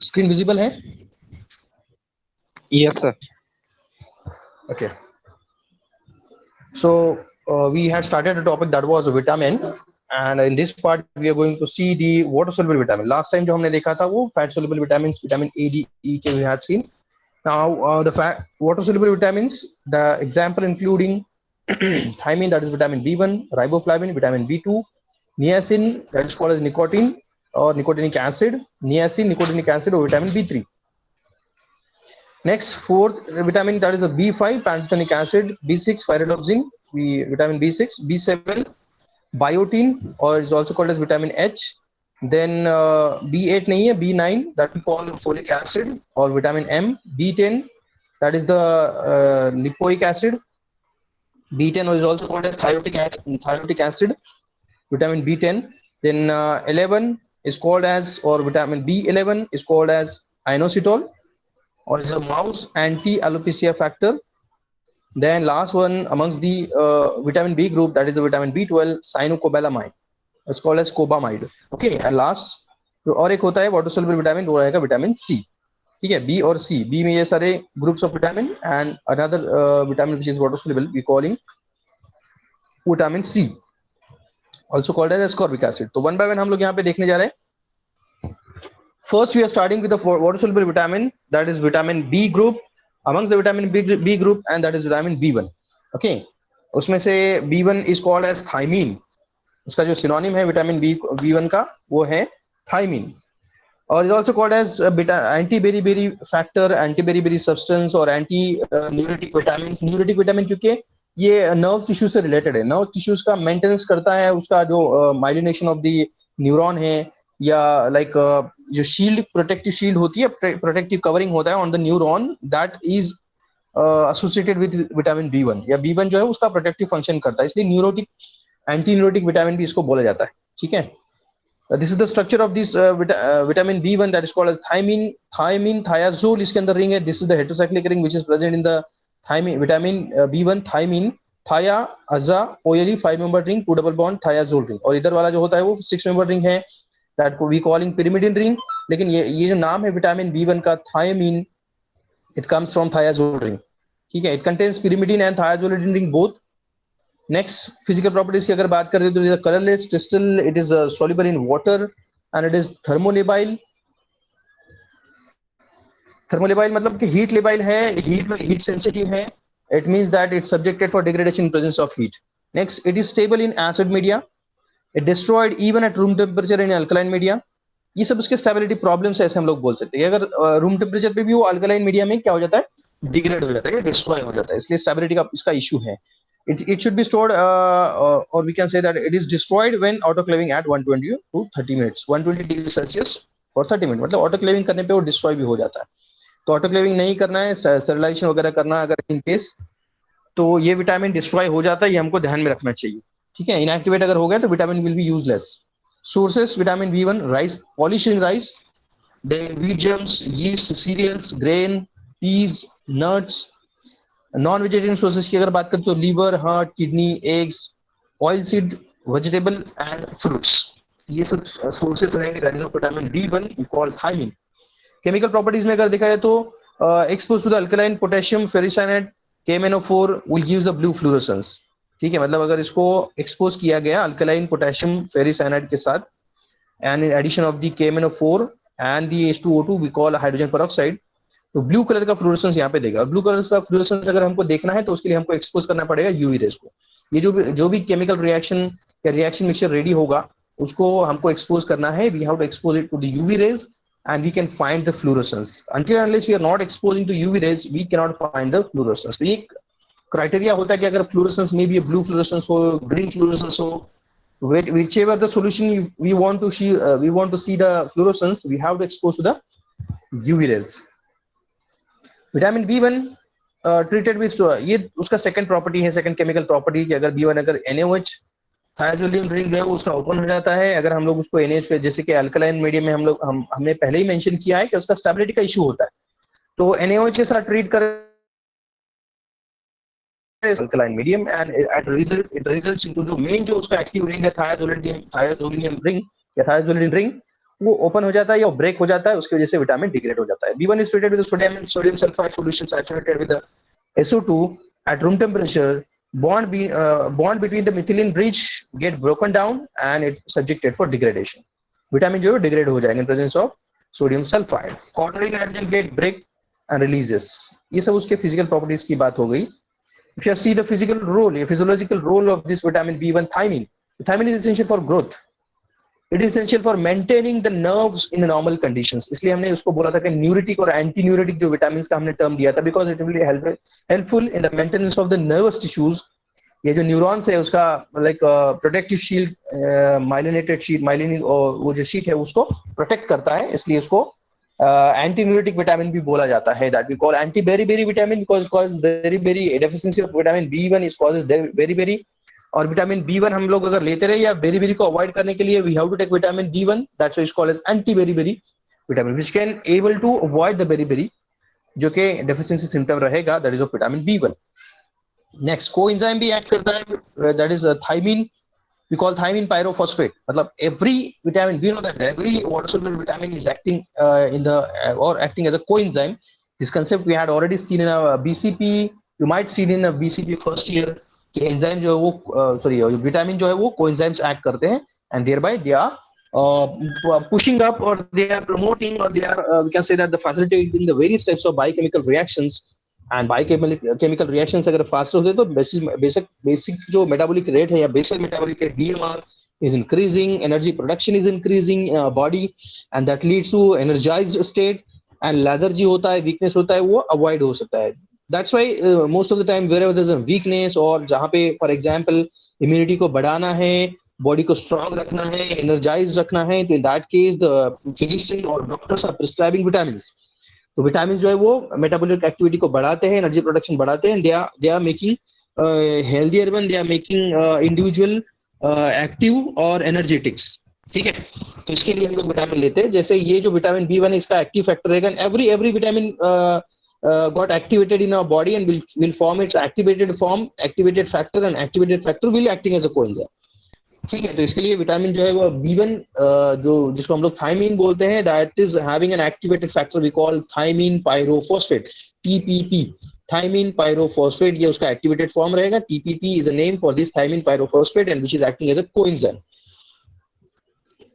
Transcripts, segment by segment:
Screen visible है? Yes, sir. Okay. So we had started a topic that was vitamin, and in this part we are going to see the water soluble vitamin. Last time जो हमने देखा था वो fat soluble vitamins, vitamin A, D, E के we had seen. Now the water soluble vitamins, the example including thiamine, that is vitamin B1, riboflavin, vitamin B2, niacin, that is called as nicotine or nicotinic acid, niacin, nicotinic acid, or vitamin B3. Next, fourth vitamin, that is a B5, pantothenic acid, B6, pyridoxine, vitamin B6, B7, biotin, or is also called as vitamin H. Then B8 nahi hai, B9, that we call folic acid or vitamin M. B10, that is the lipoic acid. B10 is also called as thiotic acid, vitamin B10. Then 11 is called as, or vitamin B11 is called as inositol, or is a mouse anti-alopecia factor. Then last one amongst the vitamin B group, that is the vitamin B12, cyanocobalamin. It's called as cobamide. Okay, and last और एक होता है water soluble vitamin, वो रहेगा vitamin C. ठीक है, B और सी, B में ये सारे groups of vitamin and another vitamin which is water soluble we calling vitamin C, also called as ascorbic acid. तो वन बाय वन हम लोग यहाँ पे देखने जा रहे हैं. First we are starting with the water soluble vitamin, that is vitamin B group. Amongst the vitamin B group, and that is vitamin B1. Okay, उसमें से B1 is called as thiamine. उसका जो सिनोनिम है vitamin B1 का वो है thiamine, और is also called as anti-beriberi factor, anti-beriberi substance और anti-neurotic vitamin. न्यूरोटिक विटामिन क्योंकि ये नर्व टिश्यू से रिलेटेड है, नर्व टिश्यूज का मेंटेनेंस करता है, उसका जो माइलिनेशन ऑफ द न्यूरॉन है, या लाइक जो शील्ड, प्रोटेक्टिव शील्ड होती है, प्रोटेक्टिव कवरिंग होता है on the neuron, that is associated with vitamin B1, या B1 जो है उसका प्रोटेक्टिव फंक्शन करता है, इसलिए न्यूरोटिक, एंटी न्यूरोटिक विटामिन भी इसको बोला जाता है. ठीक है, this is the structure of this vitamin B1, that is called as thiamine, thiazole इसके अंदर रिंग है. This is the heterocyclic ring which is present in the thiamine, vitamin B1, thiamine, thia, aza, oily 5 member ring, 2 double bond, thiazole ring. और इधर वाला जो होता है वो 6 member ring है, that we calling pyrimidine ring. लेकिन ये जो नाम है विटामिन B1 का thiamine, it comes from thiazole ring. ठीक है, it contains pyrimidine and thiazolidine ring both. Next, physical properties की अगर बात करें तो it is colorless, crystal, it is soluble in water, and it is thermolabile. Thermolabile मतलब कि हीट लेबाइल है, हीट सेंसिटिव है. It means that it's subjected for degradation in presence of heat. Next, it is stable in acid media, it destroyed even at room temperature in alkaline media. ये सब उसके stability problems है, ऐसे हम लोग बोल सकते हैं. अगर रूम टेम्परेचर पे भी वो अल्कलाइन मीडिया में क्या हो जाता है, डिग्रेड हो जाता है, डिस्ट्रॉय हो जाता है, इसलिए स्टेबिलिटी का इसका इशू है. It should be stored or we can say that it is destroyed when autoclaving at 120 to 30 minutes, 120 degree Celsius for 30 minute. मतलब ऑटोक्लेविंग करने पे वो डिस्ट्रॉय भी हो जाता है. तो ऑटोक्लेविंग नहीं करना है, स्टेरिलाइजेशन वगैरह करना अगर इन केस, तो ये विटामिन डिस्ट्रॉय हो जाता है, ये हमको ध्यान में रखना चाहिए. ठीक है, इनएक्टिवेट अगर हो गया तो vitamin will be useless. Sources vitamin B1, rice, polishing rice, then wheat germs, yeast, cereals, grain, peas, nuts. Non vegetarian sources की अगर बात करें तो liver, heart, kidney, eggs, oil seed, vegetable and fruits. ये सब सोर्सेस रहेंगे vitamin B1 we call thiamine. Chemical properties में अगर देखा जाए तो expose to the alkaline potassium ferricyanide KMnO4 will gives the blue fluorescence. ठीक है, मतलब अगर इसको एक्सपोज किया गया अल्कलाइन पोटेशियम फेरिसाइनाइड के साथ and in addition of the KMnO4 and the H2O2 we call hydrogen peroxide, तो ब्लू कलर का फ्लोरोसेंस यहाँ पे देगा. और ब्लू कलर का फ्लोरोसेंस अगर हमको देखना है तो उसके लिए हमको एक्सपोज करना पड़ेगा यूवी रेज को. ये जो भी केमिकल रिएक्शन या रिएक्शन मिक्सचर रेडी होगा उसको हमको एक्सपोज करना है. We have to expose it to the UV rays and we can find the fluorescence. Until unless we are not exposing to UV rays, we cannot find the fluorescence. तो ये criteria होता है कि अगर fluorescence में भी blue fluorescence हो, green fluorescence हो, whichever the solution we want to see the fluorescence, we have to expose to the UV rays. Vitamin B1 treated with, ये उसका सेकंड प्रॉपर्टी है, सेकंड केमिकल प्रॉपर्टी, कि अगर B1 अगर NaOH थायाजोलिन ring है उसका open हो जाता है. अगर हम लोग उसको NaOH पे, जैसे कि अल्कलाइन मीडियम में हमने पहले ही मेंशन किया है कि उसका स्टेबिलिटी का इशू होता है, तो NaOH के साथ ट्रीट कर alkaline medium and it results into जो मेन जो उसका एक्टिव रिंग है थायाजोलिन रिंग या थायाजोलिन रिंग, वो ओपन हो जाता है या ब्रेक हो जाता है, उसकी वजह से विटामिन डिग्रेड हो जाता है. B1 is treated with sodium sulfide solution saturated with the SO2 at room temperature. Bond between the methylene bridge get broken down and it subjected for degradation. Vitamin जो है डिग्रेड हो जाएगा in presence of sodium sulfide. Quaternary nitrogen get break and releases. ये सब उसके physical properties की बात हो गई. If you see the physiological role of this vitamin B1, thymine. Thymine is essential for growth. It is essential for maintaining the nerves in normal conditions. इसलिए हमने उसको बोला था कि न्यूरिटिक और एंटी न्यूरिटिक जो विटामिन का हमने टर्म दिया था, because it will be helpful in the maintenance of the nervous tissues. ये जो न्यूरॉन्स है उसका like protective shield myelinated sheet myelin वो जो शीट है उसको प्रोटेक्ट करता है, इसलिए उसको एंटी न्यूरिटिक विटामिन भी बोला जाता है. That we call anti beri vitamin because cause beri deficiency of vitamin B1 is causes beri. और विटामिन B1 हम लोग अगर लेते रहे या बेरी को अवॉइड करने के लिए we have to take vitamin B1. That's why it's called as anti beri vitamin which can able to avoid the beri जो कि डेफिशिएंसी सिम्टम रहेगा, that is of vitamin B1. Next coenzyme भी act करता है, that is thiamine. We call thymine pyrophosphate. मतलब every vitamin, we know that every water soluble vitamin is acting in the or acting as a coenzyme. This concept we had already seen in our BCP. You might see it in a BCP first year. कि enzyme जो है वो vitamin जो है वो coenzymes act करते हैं and thereby they are pushing up or they are promoting or they are we can say that the facilitating the various types of biochemical reactions. And biochemical reactions अगर fast होते तो basic जो metabolic rate है या basic metabolic rate BMR is increasing, energy production is increasing body and that leads to energized state and lethargy होता है, weakness होता है, वो avoid हो सकता है. That's why most of the time wherever there's a weakness और जहाँ पे for example immunity को बढ़ाना है, बॉडी को स्ट्रांग रखना है, energized रखना है, तो in that case the physician or doctors are prescribing vitamins. तो विटामिन जो है वो मेटाबॉलिक एक्टिविटी को बढ़ाते हैं, एनर्जी प्रोडक्शन बढ़ाते हैं, they are making healthier one, they are making individual active और एनर्जेटिक्स. ठीक है, तो इसके लिए हम लोग विटामिन लेते हैं. जैसे ये जो विटामिन B1 है इसका एक्टिव फैक्टर रहेगा, every vitamin got activated in our body and will form its activated factor and activated factor will acting as a coenzyme. ठीक है, तो इसके लिए विटामिन जो है वो B1 जो जिसको हम लोग थायमीन बोलते हैं, that is having an activated factor we call thiamine pyrophosphate, TPP. Thiamine pyrophosphate ये उसका एक्टिवेटेड फॉर्म रहेगा. TPP is a name for this thiamine pyrophosphate and which is acting as a coenzyme.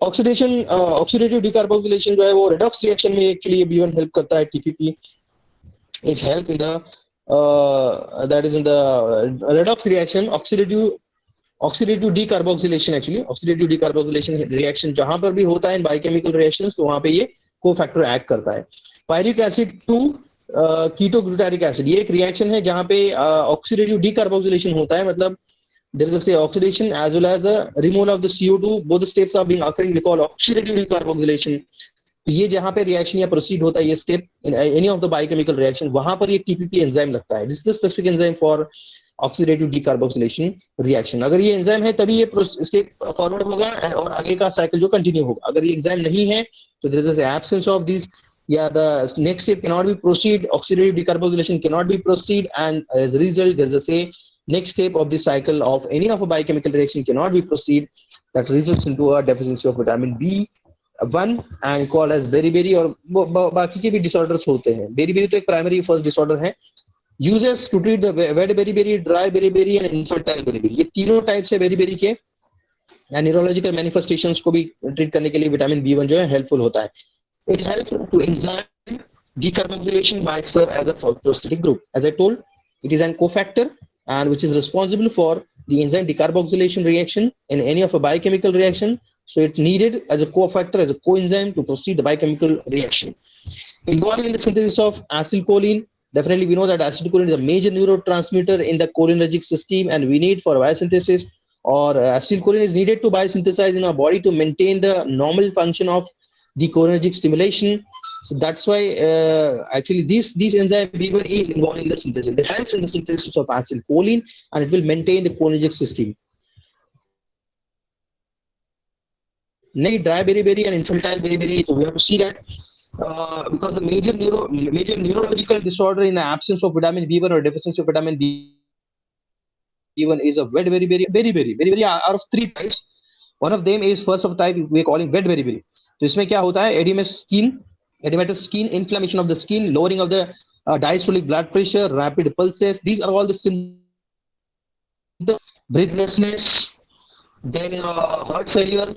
Oxidative decarboxylation जो है वो redox reaction में actually B1 help करता है. TPP is help in the that is in the redox reaction. Oxidative decarboxylation actually oxidative decarboxylation reaction जहां पर भी होता है इन बायोकेमिकल रिएक्शंस, तो वहां पे ये कोफैक्टर एक्ट करता है. Pyruvic acid to ketoglutaric acid, ये एक रिएक्शन है जहां पे ऑक्सीडेटिव डीकार्बोक्सिलेशन होता है. मतलब there is a oxidation as well as a removal of the CO2, both steps are being occurring, we call oxidative decarboxylation. तो ये जहां पे रिएक्शन या प्रोसीड होता है ये step in any of the biochemical reaction, वहां पर ये TPP एंजाइम लगता है. This is the specific enzyme for oxidative decarboxylation reaction. अगर ये एंजाइम है तभी ये स्टेप फॉरवर्ड होगा और आगे का साइकिल जो कंटिन्यू होगा. अगर ये एंजाइम नहीं है तो there is an absence of this, या the next step can not be proceed, oxidative decarboxylation can not be proceed, and as a result there is a say next step of this cycle of any of a biochemical reaction cannot be proceed, that results into a deficiency of vitamin B1 and called as beriberi. और बाकी के भी disorders होते हैं. beriberi तो एक primary first disorder है. uses to treat the wet beriberi, dry beriberi and infantile beriberi, ये तीनों types है beriberi के. and neurological manifestations को भी treat करने के लिए vitamin B1 जो है helpful होता है. it helps to enzyme decarboxylation by serve as a phosphorylated group. as I told, it is an cofactor and which is responsible for the enzyme decarboxylation reaction in any of a biochemical reaction. So it's needed as a cofactor, as a coenzyme to proceed the biochemical reaction. Involved in the synthesis of acetylcholine, definitely we know that acetylcholine is a major neurotransmitter in the cholinergic system, and we need for biosynthesis, or acetylcholine is needed to biosynthesize in our body to maintain the normal function of the cholinergic stimulation. So that's why actually this enzyme B1 is involved in the synthesis. It helps in the synthesis of acetylcholine and it will maintain the cholinergic system. Next, dry beriberi and infantile beriberi. So we have to see that because the major neurological disorder in the absence of vitamin B1 or deficiency of vitamin B1 is a wet beriberi. Beriberi out of three types. One of them is first of type we are calling wet beriberi. तो इसमें क्या होता है, edematous skin, inflammation of the skin, lowering of the diastolic blood pressure, rapid pulses. These are all the symptoms. Breathlessness, then heart failure,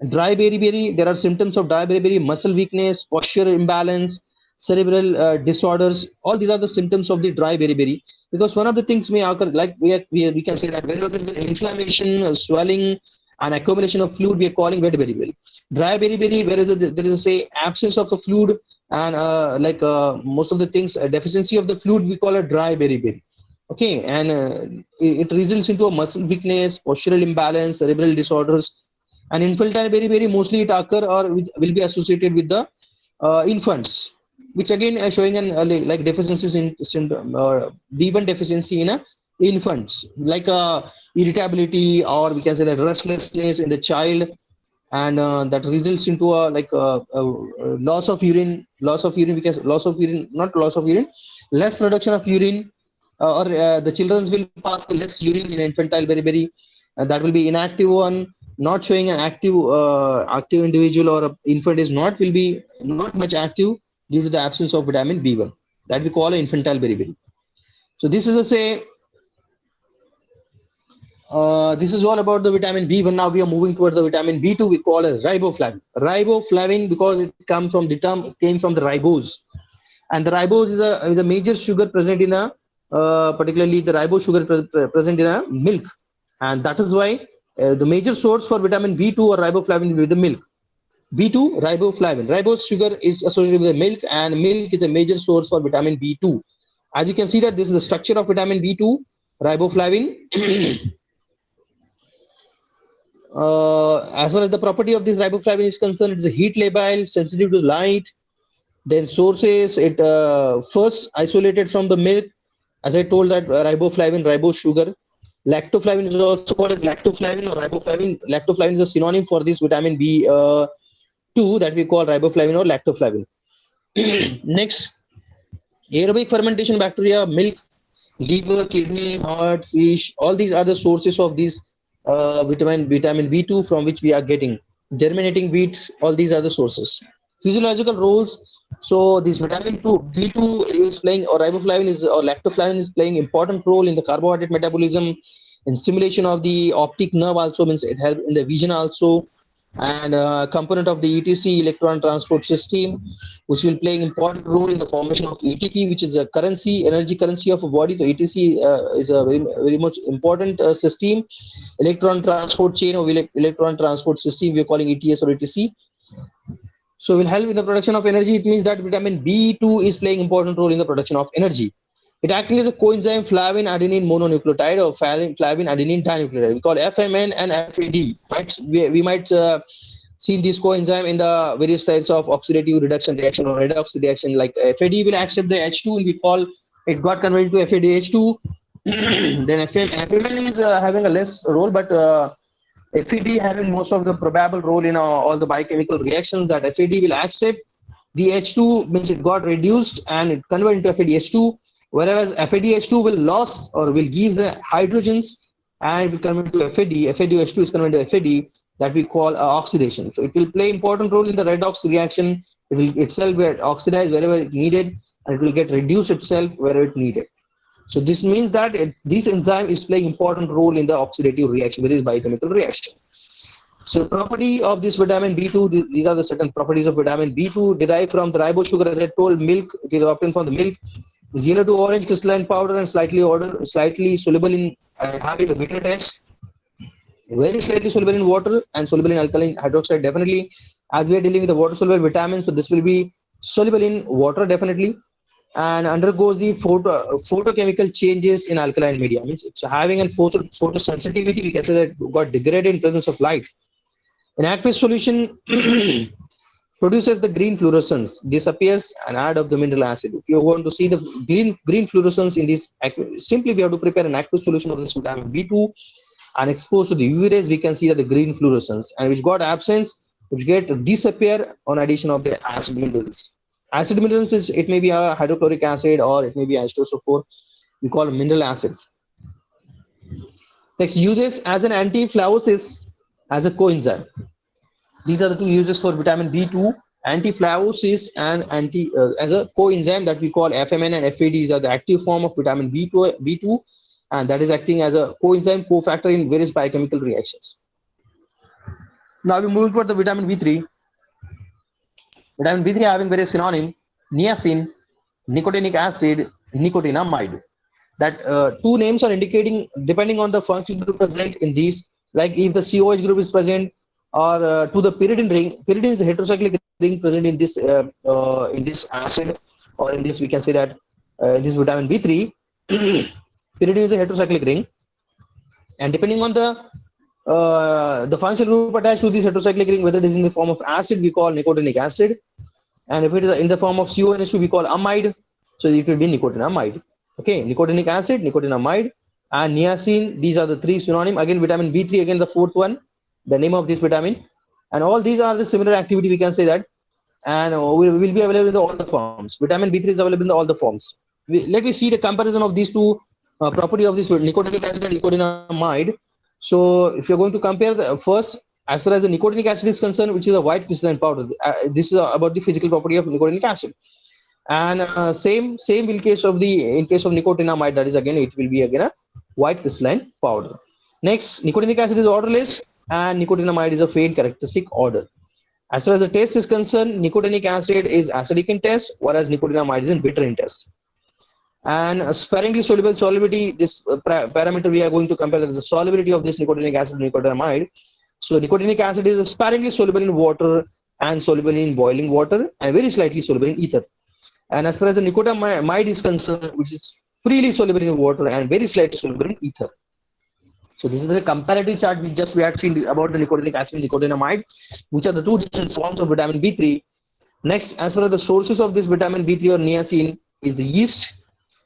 dry beriberi. There are symptoms of dry beriberi, muscle weakness, posture imbalance, cerebral disorders. All these are the symptoms of the dry beriberi. Because one of the things may occur, like we can say that whenever there is an inflammation, swelling, and accumulation of fluid, we are calling wet beriberi. Dry beriberi, where there is a say absence of a fluid, and most of the things, deficiency of the fluid, we call a dry beriberi. Okay, and it results into a muscle weakness, postural imbalance, cerebral disorders. And infantile beriberi, mostly it occur or will be associated with the infants, which again showing an like deficiencies in B1 deficiency in infants, like irritability, or we can say that restlessness in the child, and that results into a loss of urine, because loss of urine, not loss of urine, less production of urine, or the children will pass less urine in infantile beriberi. That will be inactive one, not showing an active individual, or a infant is not, will be not much active due to the absence of vitamin B1, that we call infantile beriberi. So this is a say this is all about the vitamin B1. Now we are moving towards the vitamin B2. We call it riboflavin. Riboflavin, because it comes from the term, came from the ribose, and the ribose is a major sugar present in a particularly the ribose sugar present in a milk, and that is why the major source for vitamin B2 or riboflavin with the milk. B2 riboflavin. Ribose sugar is associated with the milk, and milk is a major source for vitamin B2. As you can see that this is the structure of vitamin B2 riboflavin. As far as the property of this riboflavin is concerned, it's a heat labile, sensitive to light. Then sources, it first isolated from the milk, as I told that riboflavin, ribose sugar. Lactoflavin is also called as lactoflavin or riboflavin. Lactoflavin is a synonym for this vitamin B2 that we call riboflavin or lactoflavin. Next, aerobic fermentation bacteria, milk, liver, kidney, heart, fish, all these are the sources of these vitamin B2 from which we are getting. Germinating wheat, all these are the sources. Physiological roles. So this vitamin B2 is playing, or riboflavin is, or lactoflavin is playing important role in the carbohydrate metabolism, in stimulation of the optic nerve, also means it helps in the vision also, and component of the ETC, electron transport system, which will play an important role in the formation of ATP, which is a currency, energy currency of a body. So ETC is a very much important system, electron transport chain or electron transport system. We are calling ETS or ETC. So will help in the production of energy. It means that vitamin B2 is playing important role in the production of energy. It acting as a coenzyme flavin adenine mononucleotide or flavin adenine dinucleotide. We call FMN and FAD. Right? We might see this coenzyme in the various types of oxidative reduction reaction or redox reaction. Like FAD will accept the H2, and we call it got converted to FADH2. Then FMN is having a less role, but FAD having most of the probable role in all the biochemical reactions. That FAD will accept the H2, means it got reduced and it converted into FADH2, whereas FADH2 will lose or will give the hydrogens and it will convert to FAD. FADH2 is converted to FAD, that we call oxidation. So it will play important role in the redox reaction. It will itself get oxidized wherever it needed, and it will get reduced itself wherever it needed. So this means that this enzyme is playing important role in the oxidative reaction with this biochemical reaction. So property of this vitamin B2, these are the certain properties of vitamin B2 derived from the ribose sugar. As I told, milk, it is obtained from the milk. It's yellow to orange crystalline powder and slightly soluble in having a bitter taste. Very slightly soluble in water and soluble in alkaline hydroxide. Definitely, as we are dealing with the water soluble vitamins, so this will be soluble in water definitely, and undergoes the photochemical changes in alkaline media. Means it's having a photosensitivity. We can say that got degraded in presence of light. In aqueous solution, produces the green fluorescence, disappears, and add of the mineral acid. If you want to see the green fluorescence in this, simply we have to prepare an aqueous solution of this vitamin B2 and expose to the UV rays. We can see that the green fluorescence, and which got absence, which get disappear on addition of the acid minerals. Acid minerals is, it may be a hydrochloric acid or it may be H2SO4. We call mineral acids. Next, uses as an anti-flavousis as a coenzyme. These are the two uses for vitamin B2, anti-flavousis and as a coenzyme that we call FMN and FAD. These are the active form of vitamin B2, and that is acting as a coenzyme cofactor in various biochemical reactions. Now we move toward the vitamin B3. Vitamin B3 having various synonym: niacin, nicotinic acid, nicotinamide. That two names are indicating depending on the functional group present in these. Like if the COH group is present, or to the pyridine ring. Pyridine is a heterocyclic ring present in this acid, or in this we can say that this vitamin B3. Pyridine is a heterocyclic ring, and depending on the functional group attached to this heterocyclic ring, whether it is in the form of acid, we call nicotinic acid, and if it is in the form of CONH2, we call amide, so it will be nicotinamide. Okay, nicotinic acid, nicotinamide, and niacin. These are the three synonym. Again, vitamin B3, again the fourth one, the name of this vitamin, and all these are the similar activity, we can say that, and will be available in all the forms. Vitamin B3 is available in all the forms. Let me see the comparison of these two property of this nicotinic acid and nicotinamide. So if you're going to compare the first, as far as the nicotinic acid is concerned, which is a white crystalline powder, this is about the physical property of nicotinic acid, and same in case of nicotinamide, that is again it will be again a white crystalline powder. Next, nicotinic acid is odorless and nicotinamide is a faint characteristic odor. As far as the taste is concerned, nicotinic acid is acidic in taste, whereas nicotinamide is in bitter in taste. And sparingly soluble solubility, this parameter we are going to compare, that is the solubility of this nicotinic acid and nicotinamide. So nicotinic acid is sparingly soluble in water and soluble in boiling water and very slightly soluble in ether. And as far as the nicotinamide is concerned, which is freely soluble in water and very slightly soluble in ether. So this is the comparative chart we had seen about the nicotinic acid and nicotinamide, which are the two different forms of vitamin B3. Next, as far as the sources of this vitamin B3 or niacin is the yeast.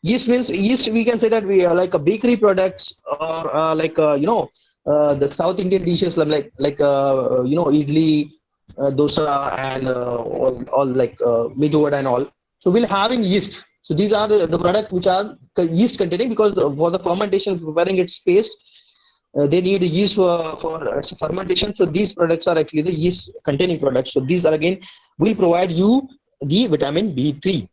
Yeast means we can say that we are like a bakery products, or the South Indian dishes like idli, dosa, and all like medu vada and all. So we'll having yeast. So these are the products which are yeast containing, because for the fermentation, preparing its paste, they need yeast for fermentation. So these products are actually the yeast containing products. So these are again will provide you the vitamin B3.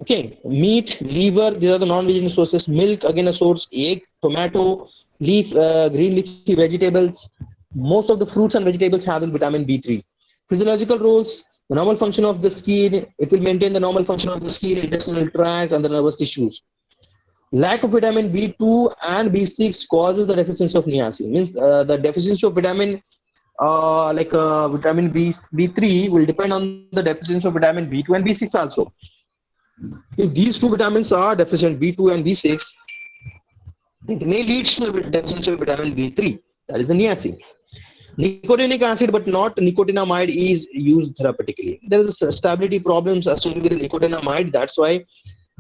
Okay, meat, liver, these are the non-vegetarian sources. Milk, again a source. Egg, tomato, green leafy vegetables. Most of the fruits and vegetables having vitamin B3. Physiological roles: the normal function of the skin. It will maintain the normal function of the skin, intestinal tract, and the nervous tissues. Lack of vitamin B2 and B6 causes the deficiency of niacin. Means the deficiency of vitamin vitamin B3 will depend on the deficiency of vitamin B2 and B6 also. If these two vitamins are deficient, B2 and B6, it may lead to a deficiency of vitamin B3, that is the niacin. Nicotinic acid but not nicotinamide is used therapeutically. There is stability problems associated with nicotinamide. That's why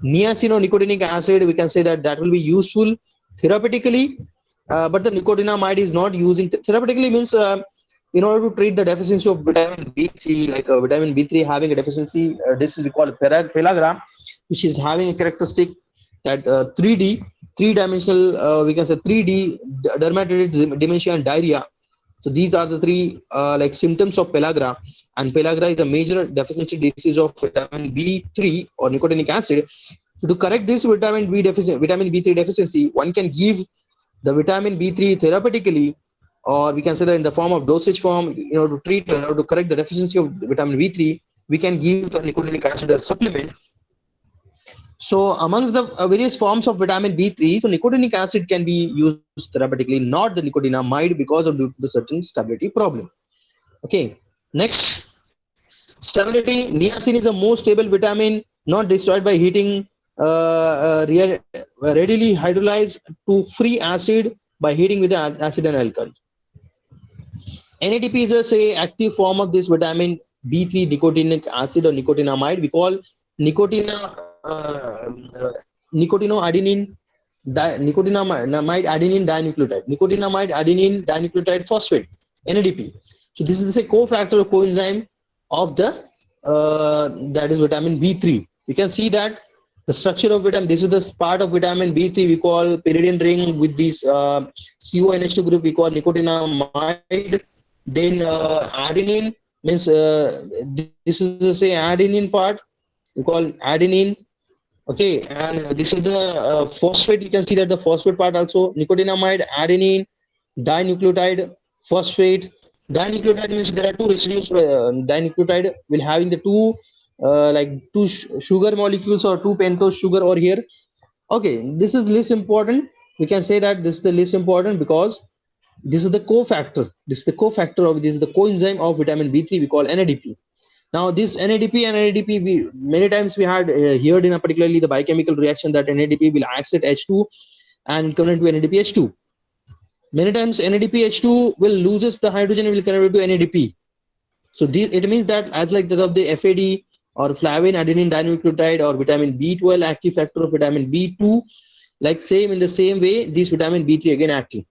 niacin or nicotinic acid, we can say that will be useful therapeutically, but the nicotinamide is not using therapeutically. Means in order to treat the deficiency of vitamin B3, like vitamin B3 having a deficiency, this is we call pellagra, which is having a characteristic that 3D, three-dimensional, we can say 3D, dermatitis, dementia, and diarrhea. So these are the three like symptoms of pellagra, and pellagra is a major deficiency disease of vitamin B3 or nicotinic acid. So to correct this vitamin B3 deficiency, one can give the vitamin B3 therapeutically, or we can say that in the form of dosage form, in order to correct the deficiency of vitamin B3, we can give the nicotinic acid as supplement. So amongst the various forms of vitamin B3, so nicotinic acid can be used therapeutically, not the nicotinamide, because of the certain stability problem. Okay, next, stability. Niacin is a more stable vitamin, not destroyed by heating, readily hydrolyzed to free acid by heating with the acid and alcohol. NADP is a active form of this vitamin B3 nicotinic acid or nicotinamide. We call nicotinamide adenine dinucleotide. Nicotinamide adenine dinucleotide phosphate, NADP. So this is a cofactor or coenzyme of the that is vitamin B3. You can see that the structure of vitamin. This is the part of vitamin B3 we call pyridine ring with this CONH2 group we call nicotinamide. Then adenine means this is the say adenine part, we call adenine. Okay, and this is the phosphate. You can see that the phosphate part also nicotinamide, adenine, dinucleotide, phosphate. Dinucleotide means there are two residues. Dinucleotide will having the two like two sugar molecules or two pentose sugar over here. Okay, this is less important. We can say that this is the least important because this is the cofactor. This is the cofactor of this is the coenzyme of vitamin B3. We call NADP. Now this NADP and NADP, we many times we had heard in a particularly the biochemical reaction that NADP will accept H2 and convert to NADPH2. Many times NADPH2 will loses the hydrogen and will convert to NADP. So this, it means that as like that of the FAD or flavin adenine dinucleotide or vitamin B12 active factor of vitamin B2, like same in the same way this vitamin B3 again active.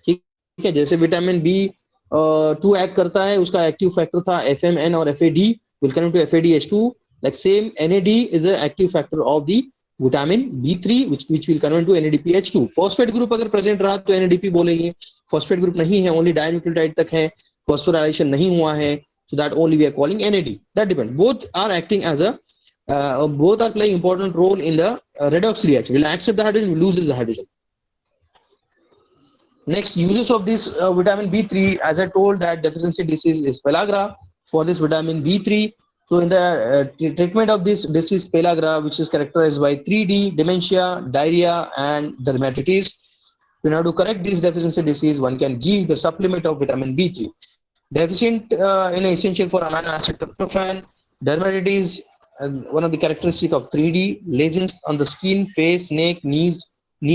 ठीक है, जैसे vitamin B to act करता है, उसका active factor था FMN और FAD will connect to FADH2. Like same NAD is an active factor of the vitamin B3 which will convert to NADPH2. Phosphate group अगर present रहा तो NADP बोलेंगे, phosphate group नहीं है, ओनली डाइन्यूक्लियोटाइड तक है, फॉस्फोराइलेशन नहीं हुआ है, so that only we are calling NAD. That depends. Both are acting as a both are playing important role in the redox reaction. Will accept the hydrogen, will loses the hydrogen. Next, uses of this vitamin B3, as I told that deficiency disease is pellagra for this vitamin B3. So in the treatment of this disease pellagra, which is characterized by 3D, dementia, diarrhea, and dermatitis, in order to correct this deficiency disease, one can give the supplement of vitamin B3. Deficient in essential for amino acid tryptophan, dermatitis, one of the characteristic of 3D, lesions on the skin, face, neck, knees,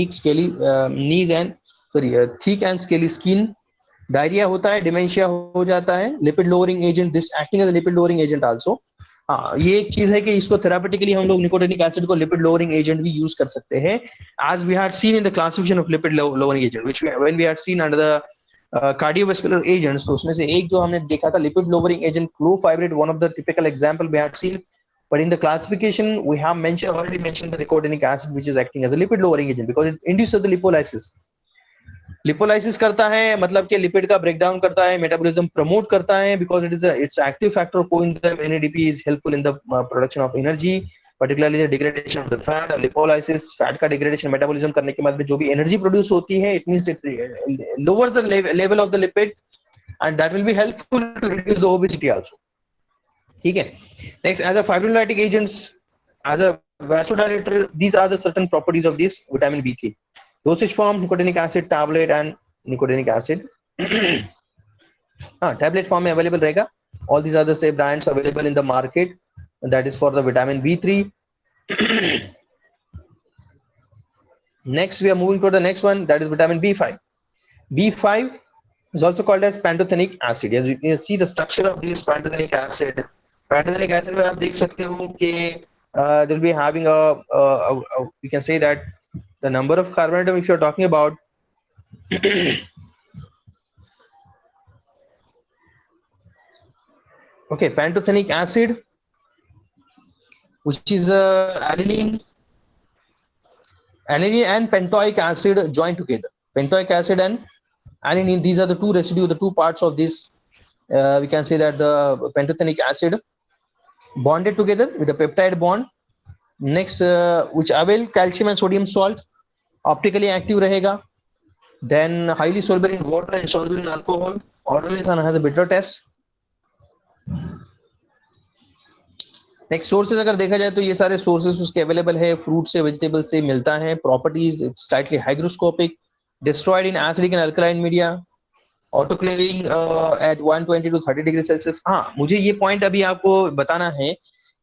scaly knees and thick and scaly skin, diarrhoea होता है, dementia हो जाता है, lipid lowering agent, this acting as lipid lowering agent also. हाँ, ये एक चीज है कि इसको थेरापेटिकली हम लोग निकोटिनिक एसिड को लिपिड लोअरिंग एजेंट भी यूज कर सकते हैं, as we had seen in the classification of lipid lowering agent which when we had seen under the cardiovascular agents. तो उसमें से एक जो हमने देखा था lipid lowering agent clofibrate, one of the typical example we had seen. But in the classification, we have already mentioned the nicotinic acid, which is acting as a lipid lowering agent because it induces the lipolysis. Lipolysis करता है मतलब कि lipid का breakdown करता है, metabolism promote करता है because it's active factor coenzyme NADP is helpful in the production of energy, particularly the degradation of the fat. Lipolysis, fat का degradation metabolism करने के बाद में जो भी energy produce होती है, it means it lowers the level of the lipid and that will be helpful to reduce the obesity also. ठीक है. Next, as a fibrinolytic agents, as a vasodilator, these are the certain properties of this vitamin B3. Dosage form, nicotinic acid tablet and nicotinic acid. Tablet form में available रहेगा. All these other say brands available in the market. And that is for the vitamin B3. Next, we are moving to the next one. That is vitamin B5. B5 is also called as pantothenic acid. As you can see the structure of this pantothenic acid. Pantothenic acid में आप देख सकते हो कि they'll be having we can say that the number of carbon atom, if you're talking about okay, pantothenic acid, which is alanine and pentoic acid joined together. Pentoic acid and alanine, these are the two residues, the two parts of this. We can say that the pantothenic acid bonded together with a peptide bond. Next, which avail calcium and sodium salt, optically active रहेगा. Then highly soluble in water and soluble in alcohol. Orally has a bitter taste. Next sources अगर देखा जाए तो ये सारे sources उसके available है, fruit से, वेजिटेबल से मिलता है. Properties slightly hygroscopic, destroyed in acidic and alkaline media, autoclaving at 120 to 30 degree Celsius. हाँ, मुझे ये पॉइंट अभी आपको बताना है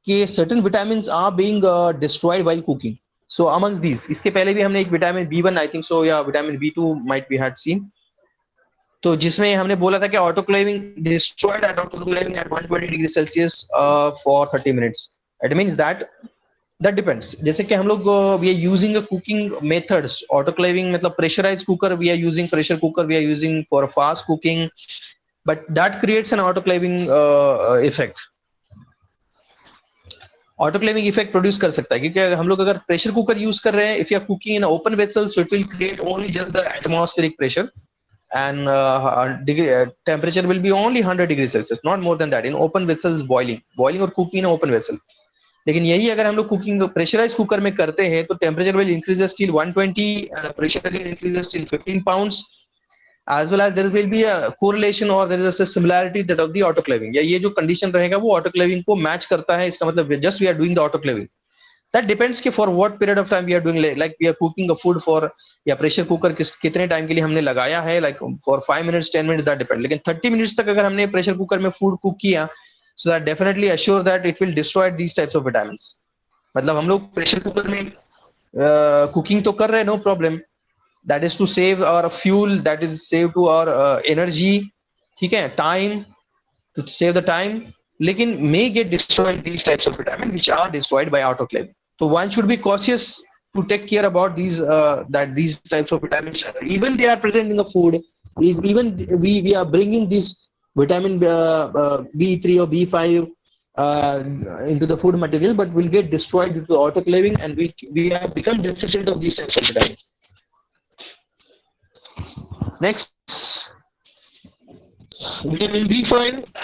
कि certain vitamins are being destroyed while cooking. So amongst these, इसके पहले भी हमने एक विटामिन B1 आई थिंक सो या vitamin B2 might be had seen, तो जिसमें हमने बोला था कि autoclaving destroyed at autoclaving at 120 degree Celsius for 30 minutes. It means that depends. जैसे कि हम लोग we are using cooking methods. Autoclaving मतलब pressurize cooker, we are using pressure cooker, we are using for fast cooking, but that creates an autoclaving effect. Autoclaving effect produce कर सकता है क्योंकि हम लोग अगर प्रेशर कुकर यूज कर रहे हैं, if you are cooking in open vessel, so it will create only just the atmospheric pressure and temperature will be only 100 degrees Celsius, not more than that. In open vessels, boiling or cooking in open vessel. लेकिन यही अगर हम लोग cooking pressurise cooker में करते हैं तो temperature will increase till 120 and pressure again increases till 15 pounds, as well as there will be a correlation or there is a similarity that of the autoclaving. या ये जो कंडीशन रहेगा वो autoclaving को मैच करता है. इसका मतलब just we are doing the autoclaving. That depends कि for what period of time we are doing, like we are cooking a food for, या प्रेशर कुकर कितने टाइम के लिए हमने लगाया है, like for 5 minutes 10 minutes that depend. लेकिन 30 minutes तक अगर हमने प्रेशर कुकर में फूड कुक किया, so that definitely assure that it will destroy these types of vitamins. मतलब हम लोग प्रेशर कुकर में कुकिंग तो कर रहे हैं, no problem, that is to save our fuel, that is save to our energy, ठीक है, time, to save the time, लेकिन may get destroyed these types of vitamins which are destroyed by autoclaving. So one should be cautious to take care about these that these types of vitamins, even they are present in the food, is even we are bringing this vitamin B3 or B5 into the food material, but will get destroyed due to autoclaving, and we have become deficient of these types of vitamins. Next, vitamin B5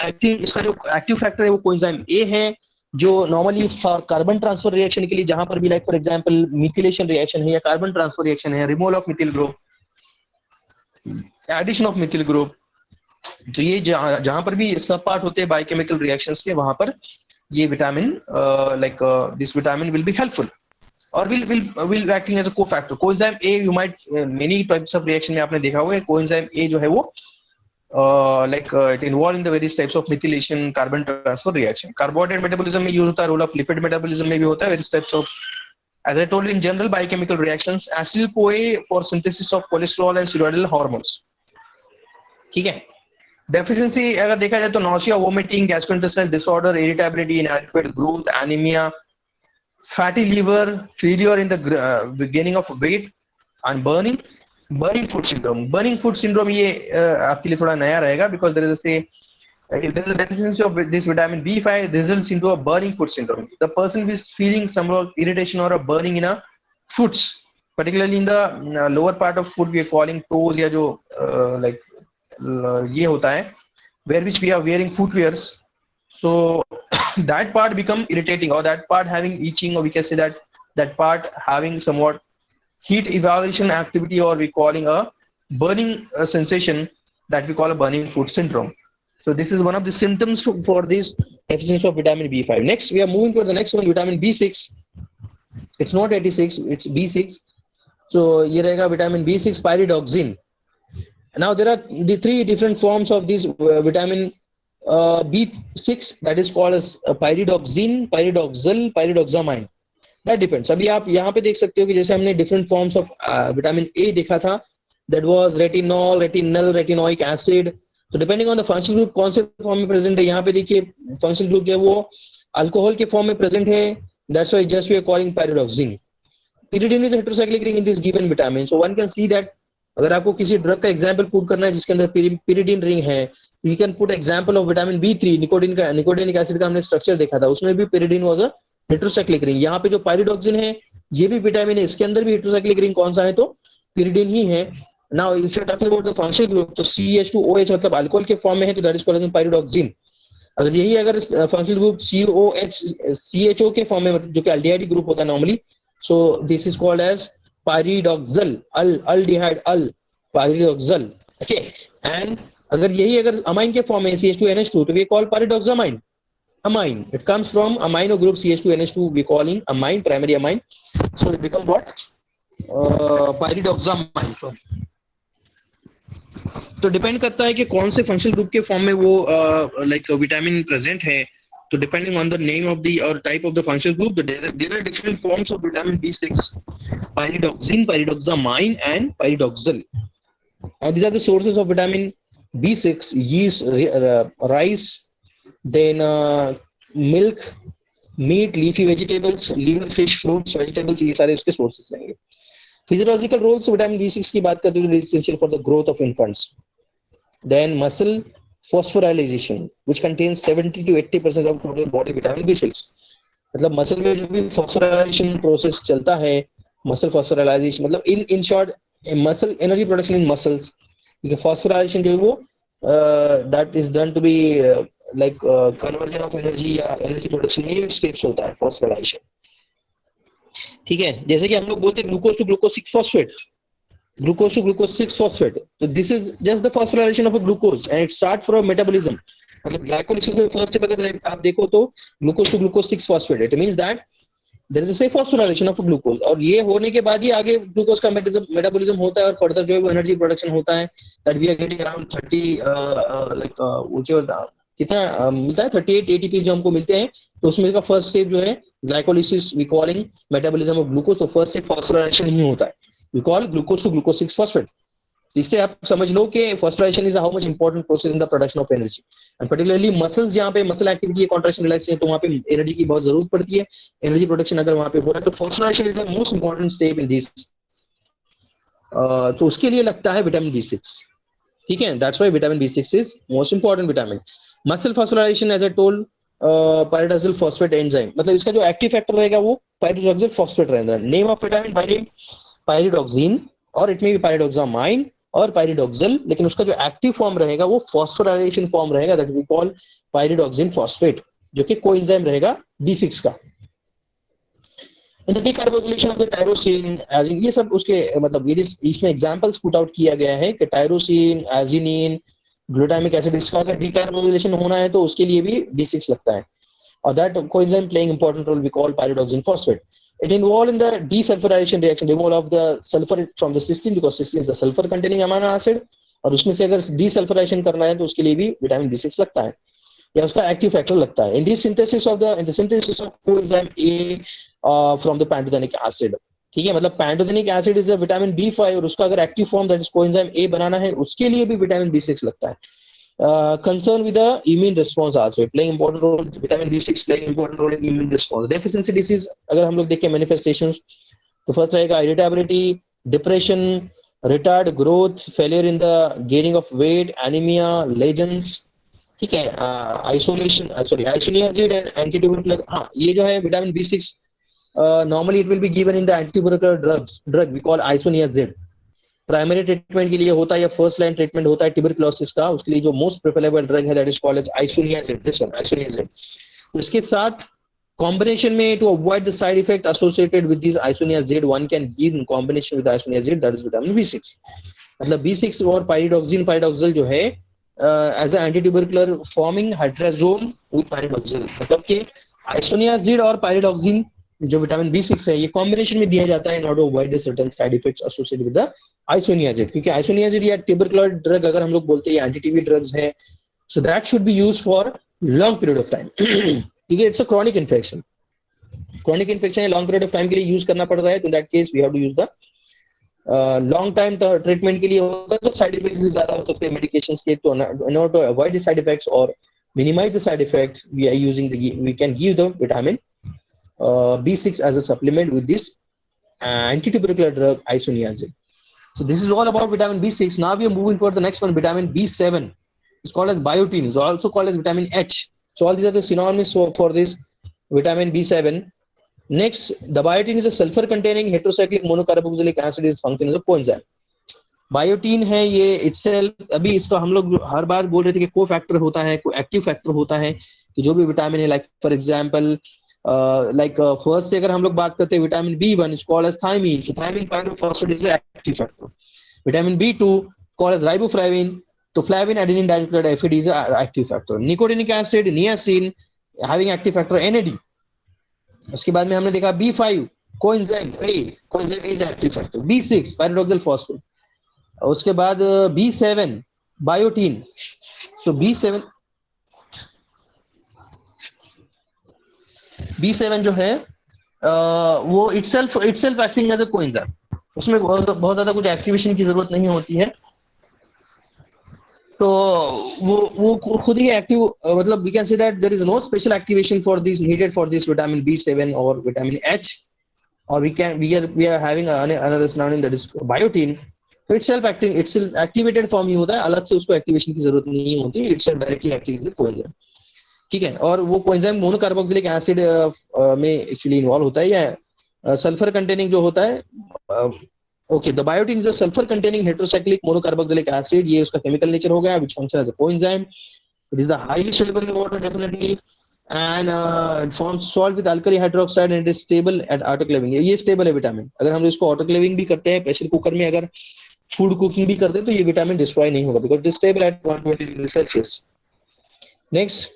active, इसका जो active factor है वो coenzyme A है, जो normally for carbon transfer reaction के लिए, जहां पर भी like for example methylation reaction है या कार्बन ट्रांसफर रिएक्शन है, removal of methyl group, addition of methyl group, तो ये जहां पर भी सब पार्ट होते हैं बायोकेमिकल रिएक्शंस के, वहां पर ये vitamin like this vitamin will be helpful और will acting as a cofactor. Coenzyme A you might many types of reaction में आपने देखा होगा, कोएंजाइम A जो है वो it involved in the various types of methylation, carbon transfer reaction. Carbohydrate metabolism में use होता है, रोल ऑफ लिपिड मेटाबॉलिज्म में भी होता है, various types of, as I told, in general biochemical reactions, acyl CoA for synthesis of cholesterol and steroidal hormones. ठीक है. Deficiency अगर देखा जाए तो nausea, vomiting, gastrointestinal disorder, irritability, inadequate growth, anemia, fatty liver, failure in the gaining of weight, and burning food syndrome ये आपके लिए थोड़ा नया रहेगा, because there is a deficiency of this vitamin B5 results into a burning food syndrome. The person is feeling some irritation or a burning in a foods, particularly in the lower part of food we are calling toes, या जो like ये होता है, where which we are wearing footwears, so that part become irritating, or that part having itching, or we can say that part having somewhat heat evaluation activity, or we calling a burning sensation, that we call a burning food syndrome. So this is one of the symptoms for this deficiency of vitamin B5. Next, we are moving to the next one, vitamin B6. It's not 86, it's B6. So ये रहेगा vitamin B6 pyridoxine. Now there are the three different forms of this vitamin B6, that is called as pyridoxine, pyridoxal, pyridoxamine. That depends. अभी आप यहाँ पे देख सकते हो कि जैसे हमने different forms of vitamin A देखा था, that was retinol, retinal, retinoic acid. So depending on the functional group कौन से form में present है, यहाँ पे देखिए functional group जो है वो alcohol के form में present है, that's why just we are calling pyridoxine. Pyridine is a heterocyclic ring in this given vitamin. So one can see that अगर आपको किसी ड्रग का एग्जांपल पुट करना है जिसके अंदर pyridine रिंग है, you can put example of vitamin B3, nicotinic acid का हमने स्ट्रक्चर देखा था, उसमें भी pyridine was a heterocyclic ring. यहाँ पे जो pyridoxine है ये भी विटामिन है, इसके अंदर भी heterocyclic ring कौन सा है, तो pyridine ही है. Now if you are talking about the functional group, तो CH2OH मतलब अल्कोहल के फॉर्म में है, तो that is called as pyridoxine. अगर यही अगर फंक्शनल ग्रुप CHO के फॉर्म में, मतलब जो कि अल्डिहाइड ग्रुप होता है normally, so this is called as pyridoxal, aldehyde, pyridoxal. Okay, and अगर यही अगर अमाइन के फॉर्म में CH2NH2, तो we call pyridoxamine. Amine, it comes from amino group CH2NH2, we calling amine, primary amine, so it become what, pyridoxamine. तो depend करता है कि कौन से फंक्शनल ग्रुप के फॉर्म में वो लाइक विटामिन प्रेजेंट है, तो depending on the name of the और type of the functional group, there are different forms of vitamin B6, pyridoxine, pyridoxamine and pyridoxal. And these are the sources of vitamin B6: yeast, rice, then milk, meat, leafy vegetables, liver, fish, fruits, vegetables, ये सारे उसके sources रहेंगे. Physiological roles vitamin B6 की बात करते हैं तो essential for the growth of infants. Then muscle phosphorylation, which contains 70 to 80% of total body vitamin B6. मतलब मसल में जो भी phosphorylation process चलता है, muscle phosphorylation मतलब in short muscle energy production in muscles, क्योंकि फॉस्फोराइलेशन जो है वो that is done to be like conversion of energy या एनर्जी प्रोडक्शन में स्टेप्स होता है फॉस्फोराइलेशन। ठीक है, जैसे कि हम लोग बोलते हैं glucose to glucose 6 phosphate, glucose to glucose 6 phosphate, so this is just the phosphorylation of a glucose and it start from metabolism। मतलब ग्लाइकोलिसिस में फर्स्ट स्टेप अगर आप देखो तो glucose to glucose 6 phosphate, it means that there is a safe phosphorylation of glucose, और ये होने के बाद ही आगे ग्लूकोज का मेटाबॉलिज्म होता है और फर्दर जो है वो एनर्जी प्रोडक्शन होता है, that we are getting around 30 like कितना मिलता है 38 एटीपी जो हमको मिलते हैं। तो उसमें का फर्स्ट स्टेप जो है glycolysis we calling metabolism of glucose, तो फर्स्ट स्टेप फॉस्फोराइलेशन ही होता है, we call glucose to glucose 6 phosphate. इससे आप समझ लो कि phosphorylation is how much important process in the production of energy, and particularly muscles जहां पे मसल एक्टिविटी कॉन्ट्रैक्शन रिलैक्सेशन तो वहां पे एनर्जी की बहुत जरूरत पड़ती है, एनर्जी प्रोडक्शन अगर वहां पे हो रहा है तो phosphorylation is the most important step in this. तो उसके लिए लगता है विटामिन B6। ठीक है, that's why vitamin B6 is most important vitamin. Muscle phosphorylation as I told pyridoxal phosphate enzyme, मतलब इसका जो एक्टिव फैक्टर रहेगा वो पायरिडोक्सिल फॉस्फेट रहेगा। Name of vitamin by name pyridoxine, और इट में बी पायरिडोक्सामाइन और पायरिडोक्सिल, लेकिन उसका जो एक्टिव फॉर्म रहेगा वो फॉस्फोराइलेशन फॉर्म रहेगा, that we call pyridoxine phosphate, जो कि कोएंजाइम रहेगा B6 का। In the decarboxylation of the tyrosine, ये सब उसके मतलब ये इसमें एग्जांपल्स पुट आउट किया गया है कि टायरोसिन, एजिनिन, ग्लूटामिक एसिड, इसका अगर डीकार्बोक्सिलेशन होना है तो उसके लिए भी B6 लगता है, और that coenzyme playing important role we call pyridoxine phosphate. It involved in the desulfurization reaction, removal of the sulfur from the cysteine, because cysteine is the sulfur containing amino acid, और उसमें से अगर desulfurization करना है तो उसके लिए भी विटामिन B6 लगता है या उसका एक्टिव फैक्टर लगता है। in the synthesis of coenzyme A from the pantothenic acid, ठीक है, मतलब pantothenic acid is vitamin B5 और उसका अगर active form that is coenzyme A बनाना है उसके लिए भी विटामिन B6 लगता है। Concern with the immune response also playing important role, vitamin B6 playing important role in immune response। deficiency disease अगर हम लोग देखें manifestations तो फर्स्ट रहेगा irritability, depression, retard growth, failure in the gaining of weight, anemia, lesions। ठीक है, isoniazid and antitubercular, हाँ ये जो है vitamin B6 normally it will be given in the antitubercular drug we call isoniazid। Primary treatment के लिए होता है या फर्स्ट लाइन ट्रीटमेंट होता है ट्यूबरकुलोसिस का, उसके लिए जो मोस्ट प्रिफरेबल ड्रग है that is called as isoniazid, this one isoniazid. उसके साथ कॉम्बिनेशन में to avoid the side effect associated with this isoniazid one can give in combination with isoniazid that is vitamin B6। मतलब B6 और pyridoxine pyridoxal जो है as an anti tubercular forming hydrazole with pyridoxal, मतलब कि isoniazid और pyridoxine जो vitamin B6 है ये कॉम्बिनेशन में दिया जाता है in order to avoid the certain side effects associated with the isoniazid, क्योंकि आइसोनियाजिड या ट्यूबरकुलर ड्रग अगर हम लोग बोलते हैं एंटी टीबी ड्रग्स है, so that should be used for long period of time. ठीक है, it's a chronic infection, chronic infection है लॉन्ग पीरियड ऑफ टाइम के लिए यूज करना पड़ता है, तो in that case we have to use the long time treatment के लिए होता है तो साइड इफेक्ट्स भी ज्यादा हो सकते हैं मेडिकेशंस के, तो in order to avoid the side effects और minimize the side effects we are using we can give the vitamin B6 as a supplement with this anti-tubercular drug isoniazid. So this is all about vitamin B6. Now we are moving for the next one, vitamin B7. It's called as biotin. It's also called as vitamin H. So all these are the synonyms for this vitamin B7. Next, the biotin is a sulfur-containing heterocyclic monocarboxylic acid is function as a coenzyme. Biotin है ये itself, अभी इसका हम लोग हर बार बोल रहे थे कि को फैक्टर होता है, को एक्टिव फैक्टर होता है, कि जो भी विटामिन है like for example like first से अगर हम लोग बात करते हैं vitamin B1 is called as thiamine, so thiamine pyrophosphate is active factor. Vitamin B2 called as riboflavin, तो flavin adenine dinucleotide is active factor. Nicotinic acid niacin having active factor NAD। उसके बाद में हमने देखा B5 coenzyme A, coenzyme A is active factor. B6 pyridoxal phosphate, उसके बाद B7 biotin, so B7 जो है वो itself acting as a coenzyme, उसमें बहुत ज्यादा कुछ एक्टिवेशन की जरूरत नहीं होती है, तो वो खुद ही एक्टिव, मतलब we can say that there is no special activation for this needed for this vitamin B7 और विटामिन H, और we are having another synonym that is biotin। तो इटसेल्फ एक्टिवेटेड फॉर्म ही होता है, अलग से उसको एक्टिवेशन की जरूरत नहीं होती, itself directly active as a coenzyme. ठीक है, और वो कोएंजाइम मोनोकार्बोक्सिलिक एसिड में एक्चुअली इन्वॉल्व होता है, या सल्फर कंटेनिंग जो होता है okay, the biotin is a sulphur containing heterocyclic monocarboxylic acid, ये उसका केमिकल नेचर हो गया, which function as a coenzyme. It is the highly soluble in water definitely, and it forms salt with alkali hydroxide and it is stable at autoclaving. ये stable है vitamin. अगर हम इसको autoclaving भी करते हैं, प्रेशर कुकर में अगर फूड कुकिंग भी करते हैं, तो ये विटामिन डिस्ट्रॉय नहीं होगा because it is stable at 120 degree Celsius. Next,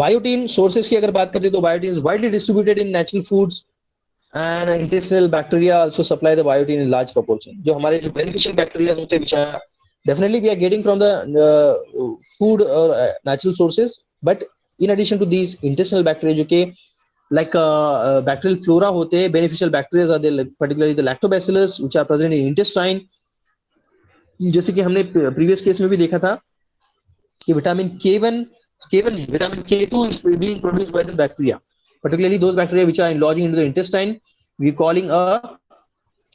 biotin sources की अगर बात करते हैं तो biotin is widely distributed in natural foods and intestinal bacteria also supply the biotin in large proportion. जो हमारे जो beneficial bacteria होते हैं which are definitely we are getting from the food or natural sources, but in addition to these intestinal bacteria जो कि like bacterial flora होते हैं, beneficial bacteria are there, like particularly the lactobacillus which are present in intestine. जैसे कि हमने previous case में भी देखा था कि विटामिन K1 नहीं, vitamin K2 is being produced by the bacteria, particularly those bacteria which are lodging into the intestine, we calling a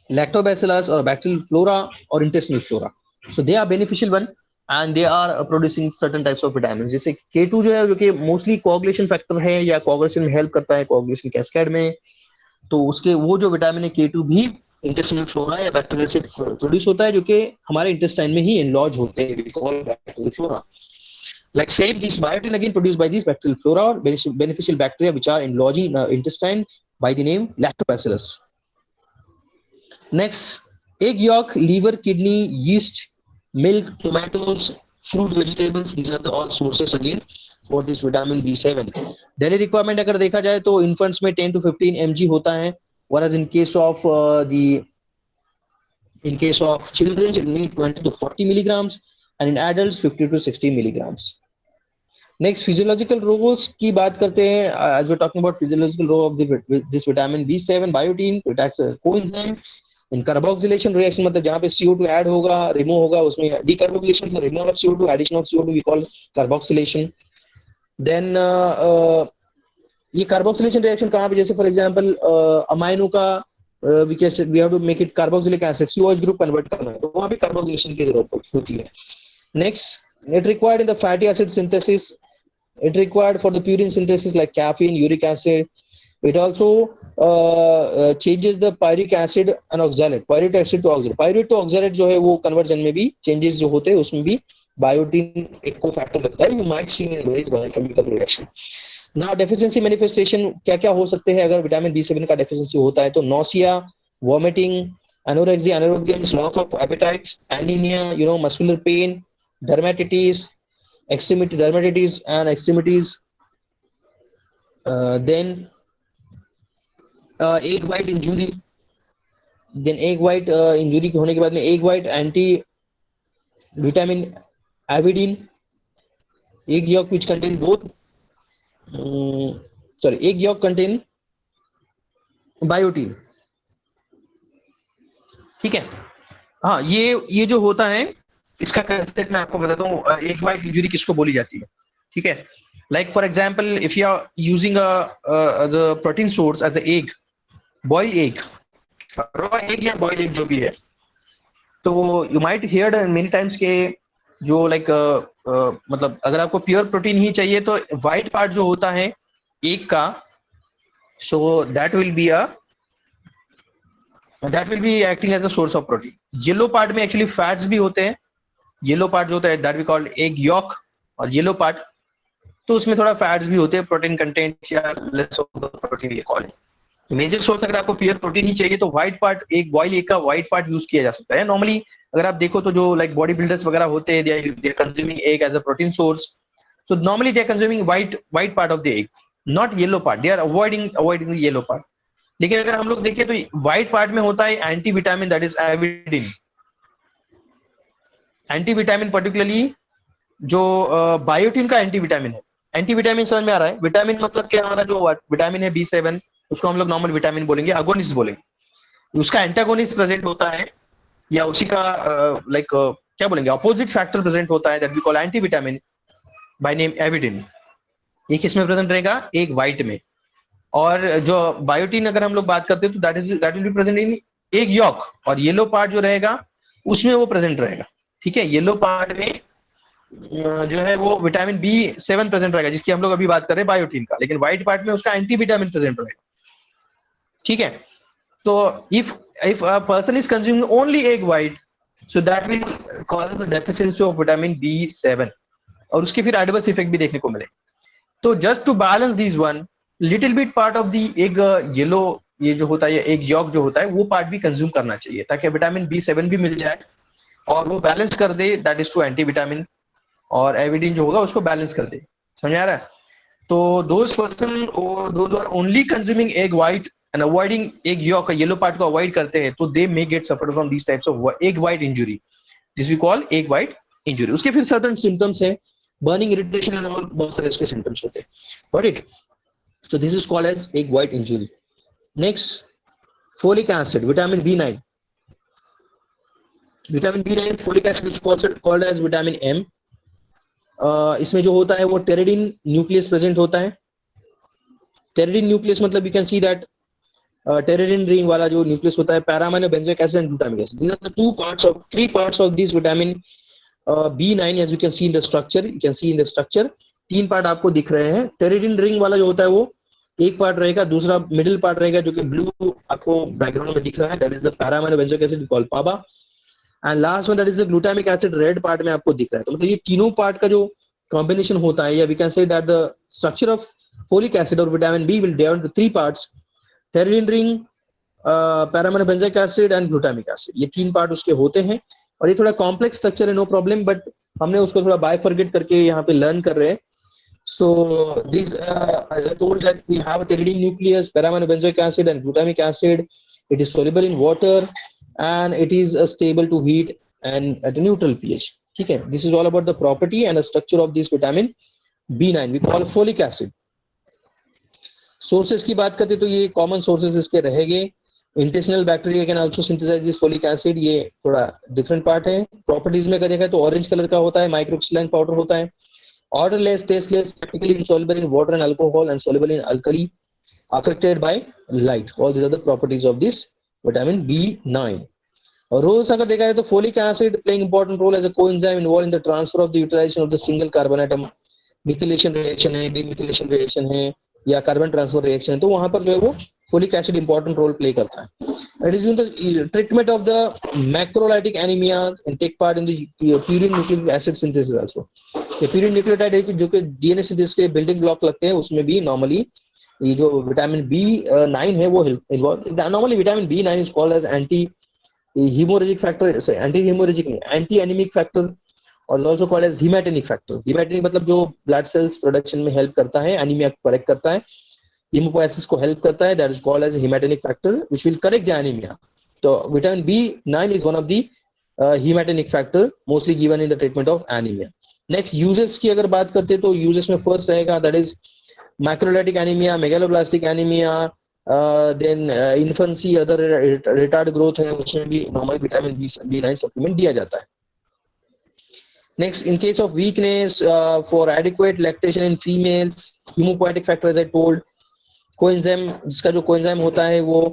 lactobacillus or bacterial flora or intestinal flora. So they are beneficial one and they are producing certain types of vitamins. जैसे K2 जो है जो कि mostly कोagulation factor है या कोagulation में help करता है कोagulation कैस्केड में, तो उसके वो जो विटामिन है K2 भी इंटेस्टिनल फ्लोरा या बैक्टीरिया से प्रोड्यूस होता है जो कि हमारे इंटेस्टाइन में ही लॉज होते हैं, we call bacterial flora. Like same, this biotin again produced by these bacterial flora or beneficial bacteria which are lodging in intestine by the name lactobacillus. Next, egg yolk, liver, kidney, yeast, milk, tomatoes, fruit, vegetables, these are the all sources again for this vitamin B7. Daily requirement अगर देखा जाए तो infants में 10 to 15 mg होता है, whereas in case of children it need 20 to 40 milligrams and in adults 50 to 60 milligrams. Next, physiological roles की बात करते हैं. as we're talking about physiological role of this vitamin B7 biotin, it acts as a coenzyme in carboxylation reaction, मतलब जहाँ पे CO2 add होगा remove होगा उसमें decarboxylation, the removal of CO2, addition of CO2 we call carboxylation. then ये carboxylation reaction कहाँ पे, जैसे फॉर एग्जांपल अमाइनो का we have to make it carboxylic acid, COH group convert करना है तो वहाँ पे कार्बोक्सिलेशन की जरूरत होती है. next, it required in the fatty acid synthesis, it required for the purine synthesis like caffeine, uric acid. It also changes the pyric acid and oxalate, pyric acid to oxalate. Pyruvic to oxalate जो है वो conversion में भी changes जो होते हैं उसमें भी बायोटीन एक को फैक्टर लगता है. You might see in various biochemical reaction. Now deficiency manifestation क्या क्या हो सकते हैं अगर विटामिन B7 का deficiency होता है तो nausea, vomiting, anorexia, loss of appetite, anemia, muscular pain, dermatitis and extremities. Then egg white injury. Then egg white injury होने के बाद में egg white anti vitamin avidin, egg yolk which contain both egg yolk contain biotin. ठीक है. हाँ, ये जो होता है इसका कंसेप्ट मैं आपको बताता हूँ. एग वाइट इंजरी किसको बोली जाती है, ठीक है. Like for example if you are using a protein source as a egg, boiled egg, raw egg या बॉइल्ड एग जो भी है, तो you might hear many times के जो लाइक मतलब अगर आपको प्योर प्रोटीन ही चाहिए तो व्हाइट पार्ट जो होता है एग का, so that will be acting as a source of protein. Yellow part में एक्चुअली फैट्स भी होते हैं. येलो पार्ट जो होता है that we called egg yolk और येलो पार्ट, तो उसमें थोड़ा फैट्स भी होते हैं, प्रोटीन कंटेंट या लेस ऑफ द प्रोटीन ये कॉल है. मेजर सोर्स अगर आपको प्योर प्रोटीन ही चाहिए तो व्हाइट पार्ट, एक बॉइल एग का व्हाइट पार्ट यूज किया जा सकता है. नॉर्मली अगर आप देखो तो जो लाइक बॉडी बिल्डर्स वगैरह होते हैं they are consuming egg as a protein source, so normally they are consuming white part of the egg, not yellow part. They are avoiding the yellow part. लेकिन अगर हम लोग देखें तो व्हाइट पार्ट में होता है anti vitamin that is avidin. Anti vitamin particularly जो बायोटिन का एंटी विटामिन है. एंटी विटामिन समझ में आ रहा है. विटामिन मतलब क्या, हमारा जो विटामिन है B7 उसको हम लोग नॉर्मल विटामिन बोलेंगे, अगोनिस्ट बोलेंगे. उसका एंटागोनिस्ट प्रेजेंट होता है या उसी का लाइक क्या बोलेंगे अपोजिट फैक्टर प्रेजेंट होता है that we call anti vitamin by name avidin. ये किस में प्रेजेंट रहेगा, एक व्हाइट में. और जो बायोटिन अगर हम लोग बात करते हैं तो that will be present in egg yolk, और येलो पार्ट जो रहेगा उसमें वो प्रेजेंट रहेगा. ठीक है, येलो पार्ट में जो है वो विटामिन B7 प्रेजेंट रहेगा जिसकी हम लोग अभी बात कर रहे हैं बायोटिन का, लेकिन व्हाइट पार्ट में उसका एंटी विटामिन प्रेजेंट रहेगा. ठीक है, तो if if a person is consuming only egg white, so that will cause the deficiency of vitamin B7 और उसके फिर adverse effect भी देखने को मिले. तो just to balance these one, little bit part of the egg yellow, ये जो होता है egg yolk जो होता है वो part भी consume करना चाहिए ताकि विटामिन B7 भी मिल जाए और वो बैलेंस कर दे, that is to anti vitamin, और एविडिन जो होगा उसको बैलेंस कर दे. समझ आ रहा है? तो those person or those who are only consuming egg white and avoiding egg yolk, yellow part को avoid करते हैं, तो they may get suffer from these types of egg white injury. This we call egg white injury. उसके फिर certain symptoms है, burning, irritation and all, बहुत सारे इसके symptoms होते हैं. Got it? So this is called as egg white injury. Next, folic acid, vitamin B9. Vitamin B9, folic acid is also called as vitamin M. इसमें जो होता है वो टेरिडिन न्यूक्लियस प्रेजेंट होता है. टेरिडिन न्यूक्लियस मतलब you can see that pteridine ring वाला जो न्यूक्लियस होता है, para amino benzoic acid and glutamic acid. These are the three parts of this vitamin B9 as you can see in the structure. You can see in the structure तीन part आपको दिख रहे हैं. टेरिडिन ring वाला जो होता है वो एक पार्ट रहेगा, दूसरा मिडिल पार्ट रहेगा जो कि ब्लू आपको बैकग्राउंड में दिख रहा है, that is the para amino benzoic acid called PABA. And last में that is the glutamic acid, red part में आपको दिख रहा है. तो मतलब ये तीनों पार्ट का जो कॉम्बिनेशन होता है, या we can say that the structure of folic acid और vitamin B will divide into three parts, pteridine ring, para amino benzoic acid and glutamic acid. ये तीन पार्ट उसके होते हैं और ये थोड़ा कॉम्प्लेक्स स्ट्रक्चर है, नो प्रॉब्लम, बट हमने उसको थोड़ा बाइफरगेट करके यहाँ पे लर्न कर रहे हैं. So this, as I told that we have a pteridine nucleus, paramino benzoic acid and glutamic acid. It is soluble in water and it is stable to heat and at a neutral pH. ठीक है? This is all about the property and the structure of this vitamin B9. We call folic acid. Sources की बात करते तो ये common sources इसके रहेंगे. Intestinal bacteria can also synthesize this folic acid. ये थोड़ा different part है. Properties में देखा तो orange color का होता है, microcrystalline powder होता है. Odorless, tasteless, practically insoluble in water and alcohol and soluble in alkali, affected by light. All these are the properties of this vitamin B9. और roles अगर देखा जाए तो folic acid playing important role as a coenzyme involved in the transfer of the utilization of the single carbon atom. Methylation reaction है, demethylation reaction है, या carbon transfer reaction है, तो वहां पर जो है वो folic acid important role play करता है. It is in the treatment of the macrolytic anemia and take part in the purine nucleic acid synthesis also. ये purine nucleotide है कि जो कि DNA सिंथेसिस के बिल्डिंग ब्लॉक लगते हैं, उसमें भी नॉर्मली ये जो विटामिन B9 है वो इन्वॉल्व. Normally vitamin B9 is called as anti haemorrhagic factor, anti haemorrhagic नहीं, एंटी एनीमिक फैक्टर, और also called as haematinic factor. Haematinic मतलब जो ब्लड सेल्स प्रोडक्शन में हेल्प करता है, एनीमिया को करेक्ट करता है, हीमोपोएसिस को हेल्प करता है, that is called as haematinic factor which will correct the anaemia. तो vitamin B9 is one of the haematinic factor mostly given in the treatment of anaemia. Next uses की अगर बात करते तो यूजेस में फर्स्ट रहेगा that is macrocytic anaemia, megaloblastic anaemia, then infancy, other retard growth है, उसमें भी नॉर्मल विटामिन B9 सप्लीमेंट दिया जाता है. Next, in case of weakness for adequate lactation in females, haemopoietic factor as I told, coenzyme, जिसका जो coenzyme होता है वो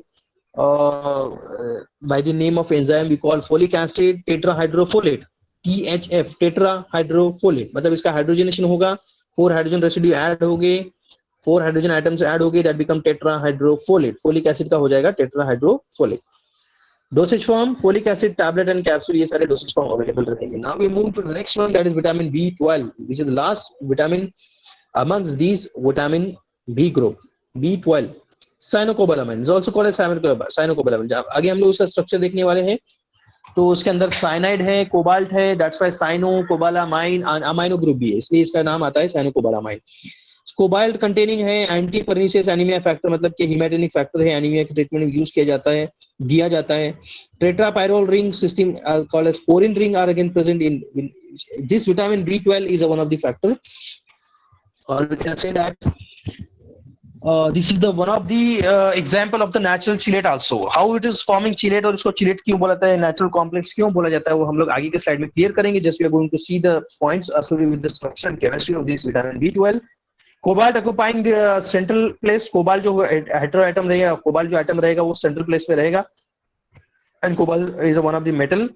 by the name of enzyme we call folic acid tetrahydrofolate, THF, tetrahydrofolate. मतलब इसका हाइड्रोजनेशन होगा, 4 हाइड्रोजन रेसिड्यू ऐड होंगे, 4 hydrogen atoms add होंगे, that become tetrahydrofolate. Folic acid का हो जाएगा tetrahydrofolate. Dosage form, folic acid tablet and capsule, ये सारे डोसेज फॉर्म अवेलेबल रहेंगे. Now we move to the next one, that is vitamin B12, which is the last vitamin amongst these vitamin B group. B12, cyanocobalamin, is also called as cyanocobalamin. आगे हम लोग इसका structure देखने वाले हैं. तो उसके अंदर साइनाइड है, कोबाल्ट है, that's why cyanocobalamin, amino group भी है, इसलिए इसका नाम आता है साइनोकोबालामाइन. कोबाल्ट कंटेनिंग है एंटी परनीसियस एनीमिया फैक्टर, मतलब कि हीमेटेनिक फैक्टर है, एनीमिया के ट्रीटमेंट में यूज किया जाता है, दिया जाता है. Tetrapyrrole ring system called as porphin ring are again present in this vitamin B12 is one of the factor. और we can say that this is the one of the example of the natural chelate also. How it is forming chelate और इसको chelate क्यों बोला जाता है, natural complex क्यों बोला जाता है, वो हम लोग आगे के स्लाइड में क्लियर करेंगे. Just we are going to see the points associated with the structure and chemistry of this vitamin B12. Cobalt occupying the central place. Cobalt जो hetero atom रहेगा, cobalt जो atom रहेगा वो central place पे रहेगा. And cobalt is one of the metal.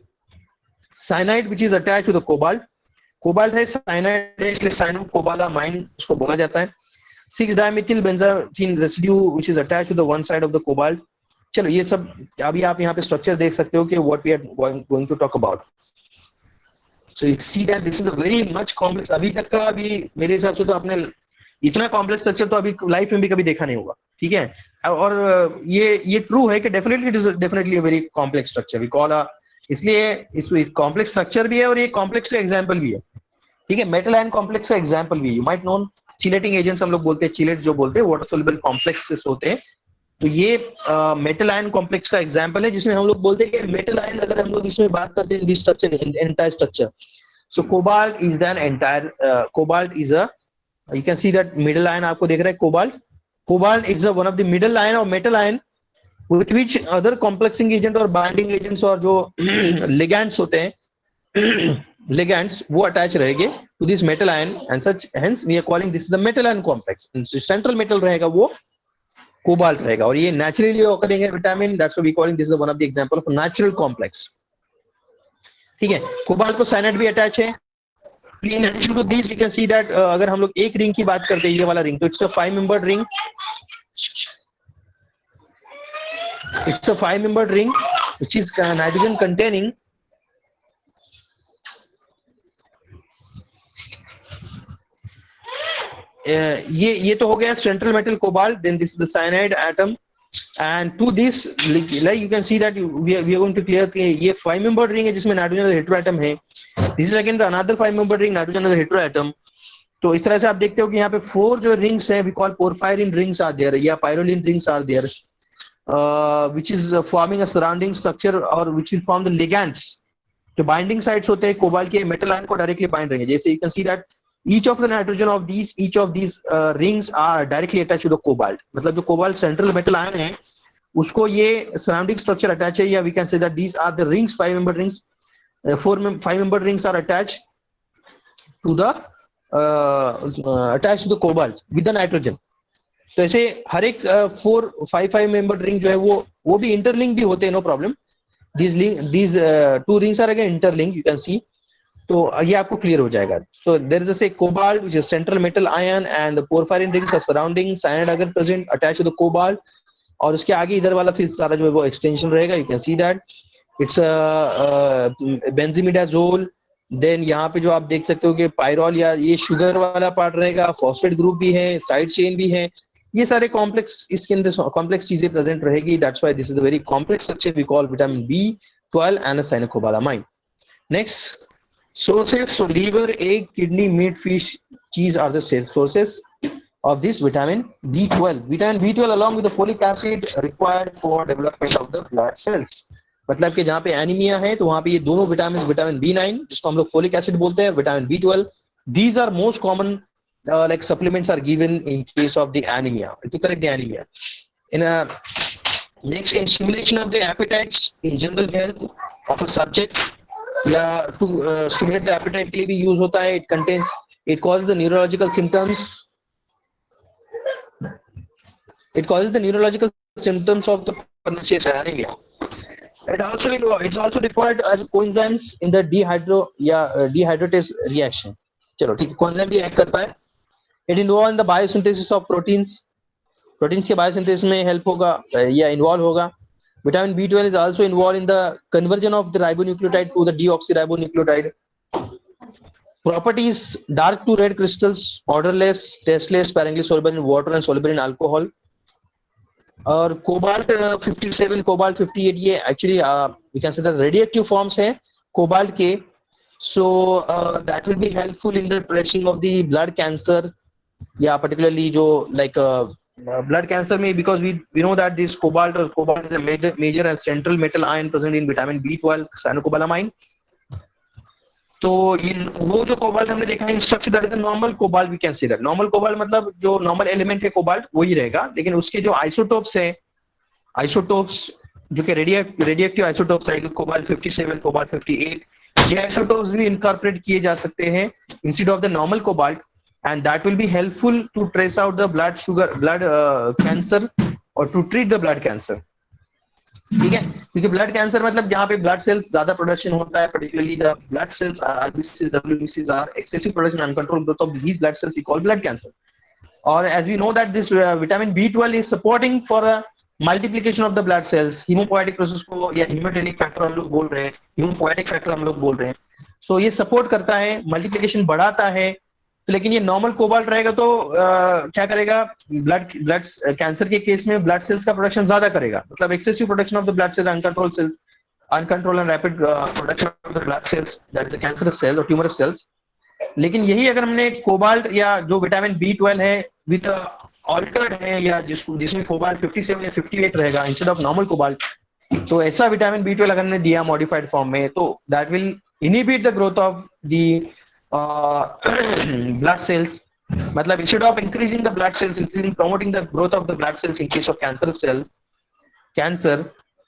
Cyanide which is attached to the cobalt. Cobalt है, cyanide है, इसलिए साइनोकोबालामाइन उसको बोला जाता है. 6-dimethyl benzathine residue which is attached to the one side of the cobalt. चलो ये सब अभी आप यहाँ पे स्ट्रक्चर देख सकते हो कि what we are going to talk about. So you see that this is a very much complex. अभी तक का अभी मेरे हिसाब से तो आपने इतना कॉम्प्लेक्स स्ट्रक्चर तो अभी लाइफ में भी कभी देखा नहीं होगा. ठीक है. और ये ट्रू है कि definitely it is definitely a very complex structure. We call a, इसलिए इस कॉम्प्लेक्स स्ट्रक्चर भी है और ये कॉम्प्लेक्स का एग्जाम्पल भी है. ठीक है. मेटल आयन कॉम्प्लेक्स का एग्जाम्पल भी है. You might known chelating agents हम लोग बोलते हैं, चिलेट जो बोलते हैं, वाटर सोल्युबल कॉम्प्लेक्सेस होते हैं. तो ये मेटल आयन कॉम्प्लेक्स का एग्जांपल है जिसमें हम लोग बोलते हैं कि मेटल आयन, अगर हम लोग इसमें बात करते हैं this structure, entire structure. So cobalt is then entire, cobalt is a, you can see that middle ion आपको देख रहा है cobalt. Cobalt is one of the middle ion of metal ion with which other complexing agent और binding agents और जो ligands होते हैं ligands वो अटैच रहेंगे to this metal ion and such, hence we are calling this the metal ion complex. Central metal रहेगा वो cobalt रहेगा और ये नेचुरली ऑकरिंग है vitamin, that's why we calling this the one of the example of natural complex. ठीक है. Cobalt को cyanide भी अटैच है. In addition to this we can see that अगर हम लोग एक रिंग की बात करते हैं, ये वाला रिंग, तो it's a 5 membered ring. It's a 5 membered ring which is nitrogen containing. ये तो हो गया central metal cobalt. Then this is the cyanide atom and to this like you can see that we are going to clear कि ये 5 membered ring है जिसमें nitrogen hetero atom है. This is again the another 5 membered ring, nitrogen hetero atom. तो इस तरह से आप देखते हो कि यहाँ पे 4 जो रिंग्स हैं we call porphyrin rings are there या pyrroline rings are there which is forming a surrounding structure और which will form the ligands. जो बाइंडिंग साइट्स होते हैं कोबाल्ट के मेटल आयन को डायरेक्टली बाइंड रहेंगे. जैसे you can see that each of the nitrogen of these rings are directly attached to the cobalt. मतलब जो कोबाल्ट सेंट्रल मेटल आयन है उसको ये सराउंडिंग स्ट्रक्चर अटैच है, या we can say that these are the rings, 5 membered rings, 5 membered rings are attached to the attached to the cobalt with the nitrogen. तो ऐसे हर एक 5 मेंबर्ड रिंग जो है वो भी इंटरलिंक भी होते हैं, no problem. these 2 rings are again interlinked, you can see. तो ये आपको क्लियर हो जाएगा. So there is a cobalt which is central metal ion and the porphyrin rings are surrounding cyanide अगर present attach to the cobalt. और उसके आगे इधर वाला फिर सारा जो है वो एक्सटेंशन रहेगा. You can see that it's benzimidazole. Then यहाँ पे जो आप देख सकते हो कि पायरोल या ये शुगर वाला पार्ट रहेगा, फॉस्फेट ग्रुप भी है, साइड चेन भी है. ये सारे कॉम्प्लेक्स इसके अंदर कॉम्प्लेक्स चीजें प्रेजेंट रहेगी. That's why this is a very complex structure we call vitamin B12 and cyanocobalamin. Next, sources. So liver, egg, kidney, meat, fish, cheese are the sources of this vitamin B12. Vitamin B12 along with the folic acid required for development of the blood cells. मतलब कि जहाँ पे anaemia है तो वहाँ पे ये दोनों विटामिन, विटामिन B9 जिसको हम लोग फोलिक एसिड बोलते हैं, vitamin B12, these are most common like supplements are given in case of the anemia to correct the anemia. In a next, in stimulation of the appetites in general health of a subject या to stimulate the apatite के लिए भी use होता है. It contains, it causes the neurological symptoms, it causes the neurological symptoms of the pernicious anemia. It's also required as coenzymes in the dehydratase reaction. चलो ठीक है, coenzyme भी act करता है. It involve in the biosynthesis of proteins, proteins के biosynthesis में help होगा या इन्वॉल्व होगा. Vitamin B12 is also involved in the conversion of the ribonucleotide to the deoxyribonucleotide. Properties: dark to red crystals, odorless, tasteless, sparingly soluble in water and soluble in alcohol. और cobalt 57, cobalt 58 ये actually we can say the radioactive forms हैं cobalt के. So that will be helpful in the tracing of the blood cancer या particularly जो like blood cancer में, because we know that this cobalt is a major and central metal ion present in vitamin B12 cyanocobalamin. तो इन वो जो cobalt हमने देखा है structure, that is a normal cobalt. We can see that normal cobalt मतलब जो normal element है cobalt वही रहेगा, लेकिन उसके जो आइसोटोप्स है, आइसोटोप्स जो कि रेडियोएक्टिव आइसोटोप्स है, कोबाल्ट 57, कोबाल्ट 58, ये आइसोटोप्स भी इनकॉर्पोरेट किए जा सकते हैं instead of the normal cobalt. And that will be helpful to trace out the blood cancer or to treat the blood cancer. ठीक है, क्योंकि ब्लड कैंसर मतलब जहाँ पे ब्लड सेल्स ज्यादा प्रोडक्शन होता है, particularly the blood cells are RBCs, WBCs are excessive production, uncontrolled growth of these blood cells we call blood cancer. Or as we know that this vitamin B12 is supporting for multiplication of the blood sales, haemopoietic process को या हीमोटेनिक factor हम लोग बोल रहे हैं, haemopoietic factor हम लोग बोल रहे हैं। सो ये सपोर्ट करता है, मल्टीप्लीकेशन बढ़ाता है। तो लेकिन ये नॉर्मल कोबाल्ट रहेगा तो क्या करेगा, ब्लड कैंसर के केस में ब्लड सेल्स का प्रोडक्शन ज्यादा करेगा, मतलब excessive production of the blood cells, uncontrol and rapid production of the blood cells, that is a cancerous cell और ट्यूमरस सेल्स। लेकिन यही अगर हमने कोबाल्ट या जो विटामिन B12 है विद ऑल्टर्ड है, या जिसमें कोबाल्ट 57 या 58 रहेगा इंस्टेड ऑफ नॉर्मल कोबाल्ट, तो ऐसा विटामिन B12 अगर हमने दिया मॉडिफाइड फॉर्म में, तो that will inhibit the growth of the blood cells. मतलब instead of increasing the blood cells, increasing promoting the growth of the blood cells in case of cancer,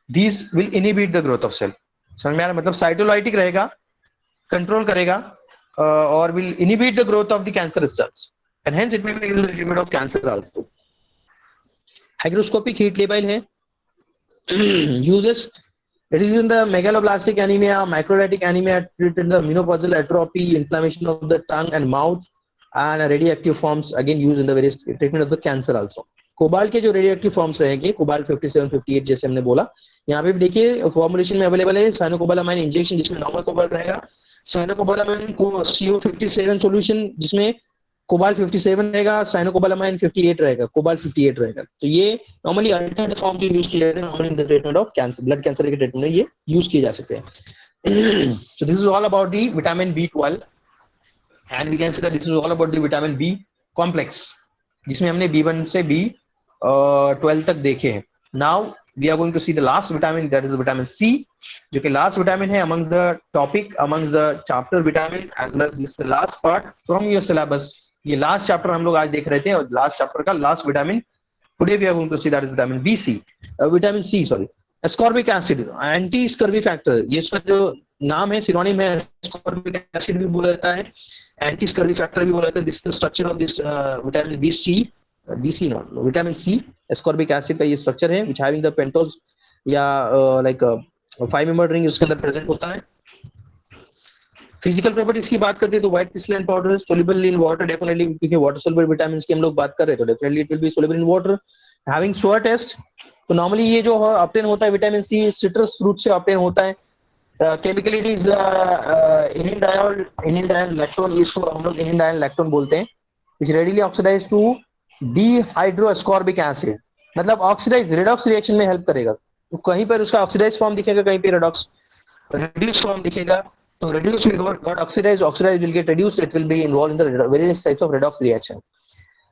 these will inhibit the growth of cell। समझ में आ रहा है? मतलब साइटोलाइटिक रहेगा, control करेगा और will inhibit the growth of the cancerous cells and hence it may be used in treatment of cancer also। hygroscopic heat labile है uses, it is in the megaloblastic anemia, microlytic anemia, treated the menopausal atrophy, inflammation of the tongue and mouth and radioactive forms again used in the various treatment of the cancer also। Cobalt के जो radioactive forms रहेंगे, cobalt 57, 58 जैसे हमने बोला, यहाँ पे भी देखिए फॉर्मुलेशन में अवेलेबल है साइनोकोबालामाइन इंजेक्शन जिसमें नॉर्मल कोबाल्ट रहेगा, साइनोकोबालामाइन को CO57 सॉल्यूशन जिसमें कोबाल्ट 57 रहेगा, साइनोकोबालामाइन 58 रहेगा, कोबाल्ट 58 रहेगा। तो ये नॉर्मली अल्टरनेटिव फॉर्म यूज किए जाते हैं normally in the treatment of cancer, blood cancer के ट्रीटमेंट में ये यूज किए जा सकते हैं। So this is all about the vitamin B12 and we can say that this is all about the vitamin B complex, जिसमें हमने B1 से B12 तक देखे हैं। Now we are going to see the last vitamin, that is vitamin C, जो कि last vitamin है among the topic, among the chapter vitamin as well this the last part from your syllabus. ये last chapter हम लोग आज देख रहे थे और लास्ट चैप्टर का last vitamin today we are going to see that is vitamin vitamin C sorry. Ascorbic acid, anti scurvy factor, ये इसका जो नाम है सिनोनिम है, एस्कॉर्बिक एसिड भी बोला जाता है, एंटी स्कर्वी फैक्टर भी बोला जाता है। This the structure of this vitamin vitamin C ascorbic acid का ये स्ट्रक्चर है व्हिच हैविंग द पेंटोज या लाइक 5 मेंबर रिंग उसके अंदर प्रेजेंट होता है। फिजिकल प्रॉपर्टीज की बात करते हैं तो white crystalline powder soluble in water, definitely क्योंकि वाटर सोल्यूबल विटामिन्स की हम लोग बात कर रहे हैं तो definitely it will be soluble in water. Having sour taste, तो नॉर्मली ये जो ऑब्टेन होता है विटामिन C सिट्रस फ्रूट से ऑब्टेन होता है। Chemically it is enediol lactone, इसको हम लोग इनिल डायल लैक्टोन बोलते हैं, which readily oxidise to dehydroascorbic acid, मतलब ऑक्सीडाइज रेडॉक्स रिएक्शन में हेल्प करेगा। तो कहीं पर उसका ऑक्सीडाइज फॉर्म दिखेगा, कहीं पे रेडॉक्स reduced form दिखेगा, तो reduced will got oxidized will get reduced, it will be involved in the various types of redox reaction,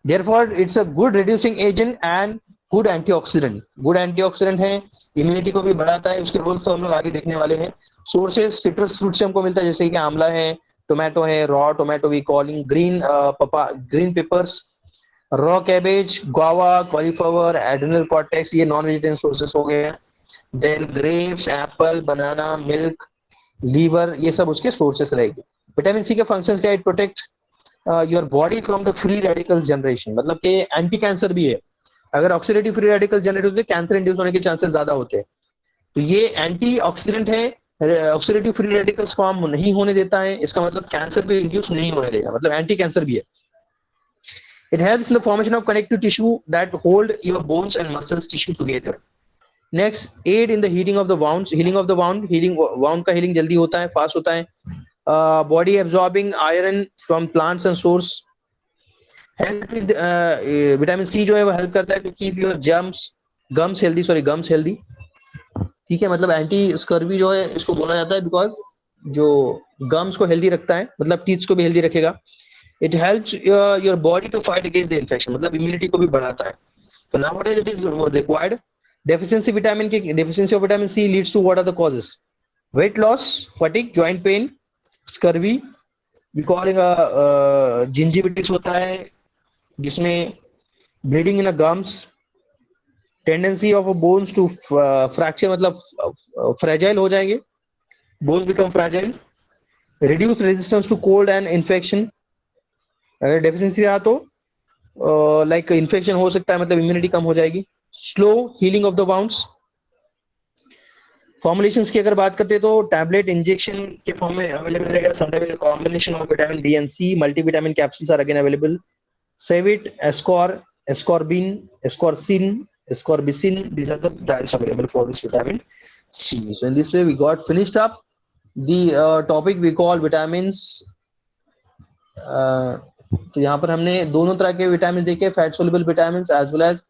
therefore it's a good reducing agent and good antioxidant। good antioxidant है, immunity को भी बढ़ाता है, उसके roles तो हम लोग आगे देखने वाले हैं। सोर्सेज सिट्रस फ्रूट से हमको मिलता है जैसे कि आंवला है, टोमेटो है, raw tomato we calling, green peppers, raw cabbage, guava, cauliflower, adrenal cortex, ये नॉन वेजिटेरियन सोर्सेस हो गए हैं। Then grapes, apple, banana, milk, liver, ये सब उसके सोर्सेस रहेंगे। विटामिन C के फंक्शंस क्या है, it protect your body from the free radical generation, मतलब कि एंटी कैंसर भी है। अगर ऑक्सीडेटिव फ्री रेडिकल जनरेट होते हैं कैंसर इंड्यूस होने के चांसेस ज्यादा होते हैं, तो ये एंटी ऑक्सीडेंट है, ऑक्सीडेटिव फ्री रेडिकल्स फॉर्म नहीं होने देता है, इसका मतलब कैंसर भी इंड्यूस नहीं होने देगा, मतलब एंटी कैंसर भी है। It helps in the formation of connective tissue that hold your bones and muscles tissue together। Next, aid in the healing of the wounds, healing wound का healing जल्दी होता है, fast होता है। Body absorbing iron from plants and source, help with vitamin C जो है वो help करता है to keep your gums healthy। ठीक है, मतलब एंटी स्कर्वी जो है इसको बोला जाता है बिकॉज जो गम्स को हेल्दी रखता है, मतलब टीथ्स को भी हेल्दी रखेगा। It helps your body to fight against the infection, मतलब इम्यूनिटी को भी बढ़ाता है। तो nowadays it is required. Deficiency of vitamin C leads to what are the causes, weight loss, fatigue, joint pain, scurvy, we calling gingivitis होता है जिसमें bleeding in a gums, tendency of bones to fracture, मतलब fragile हो जाएंगे, bones become fragile, reduce resistance to cold and infection. अगर deficiency रहा तो like infection हो सकता है, मतलब इम्यूनिटी कम हो जाएगी। Slow healing of the wounds. Formulations की अगर बात करते हैं तो टैबलेट इंजेक्शन के फॉर्म में अवेलेबल रहेगा, sometime combination of vitamin D and C, multivitamin capsules are again available. Cevit, ascorbin, ascorcin, ascorbicin. These are the brands available for this vitamin C. So in this way we got finished up the topic we call vitamins. तो यहाँ पर हमने दोनों तरह के vitamin देखे, fat soluble vitamin as well as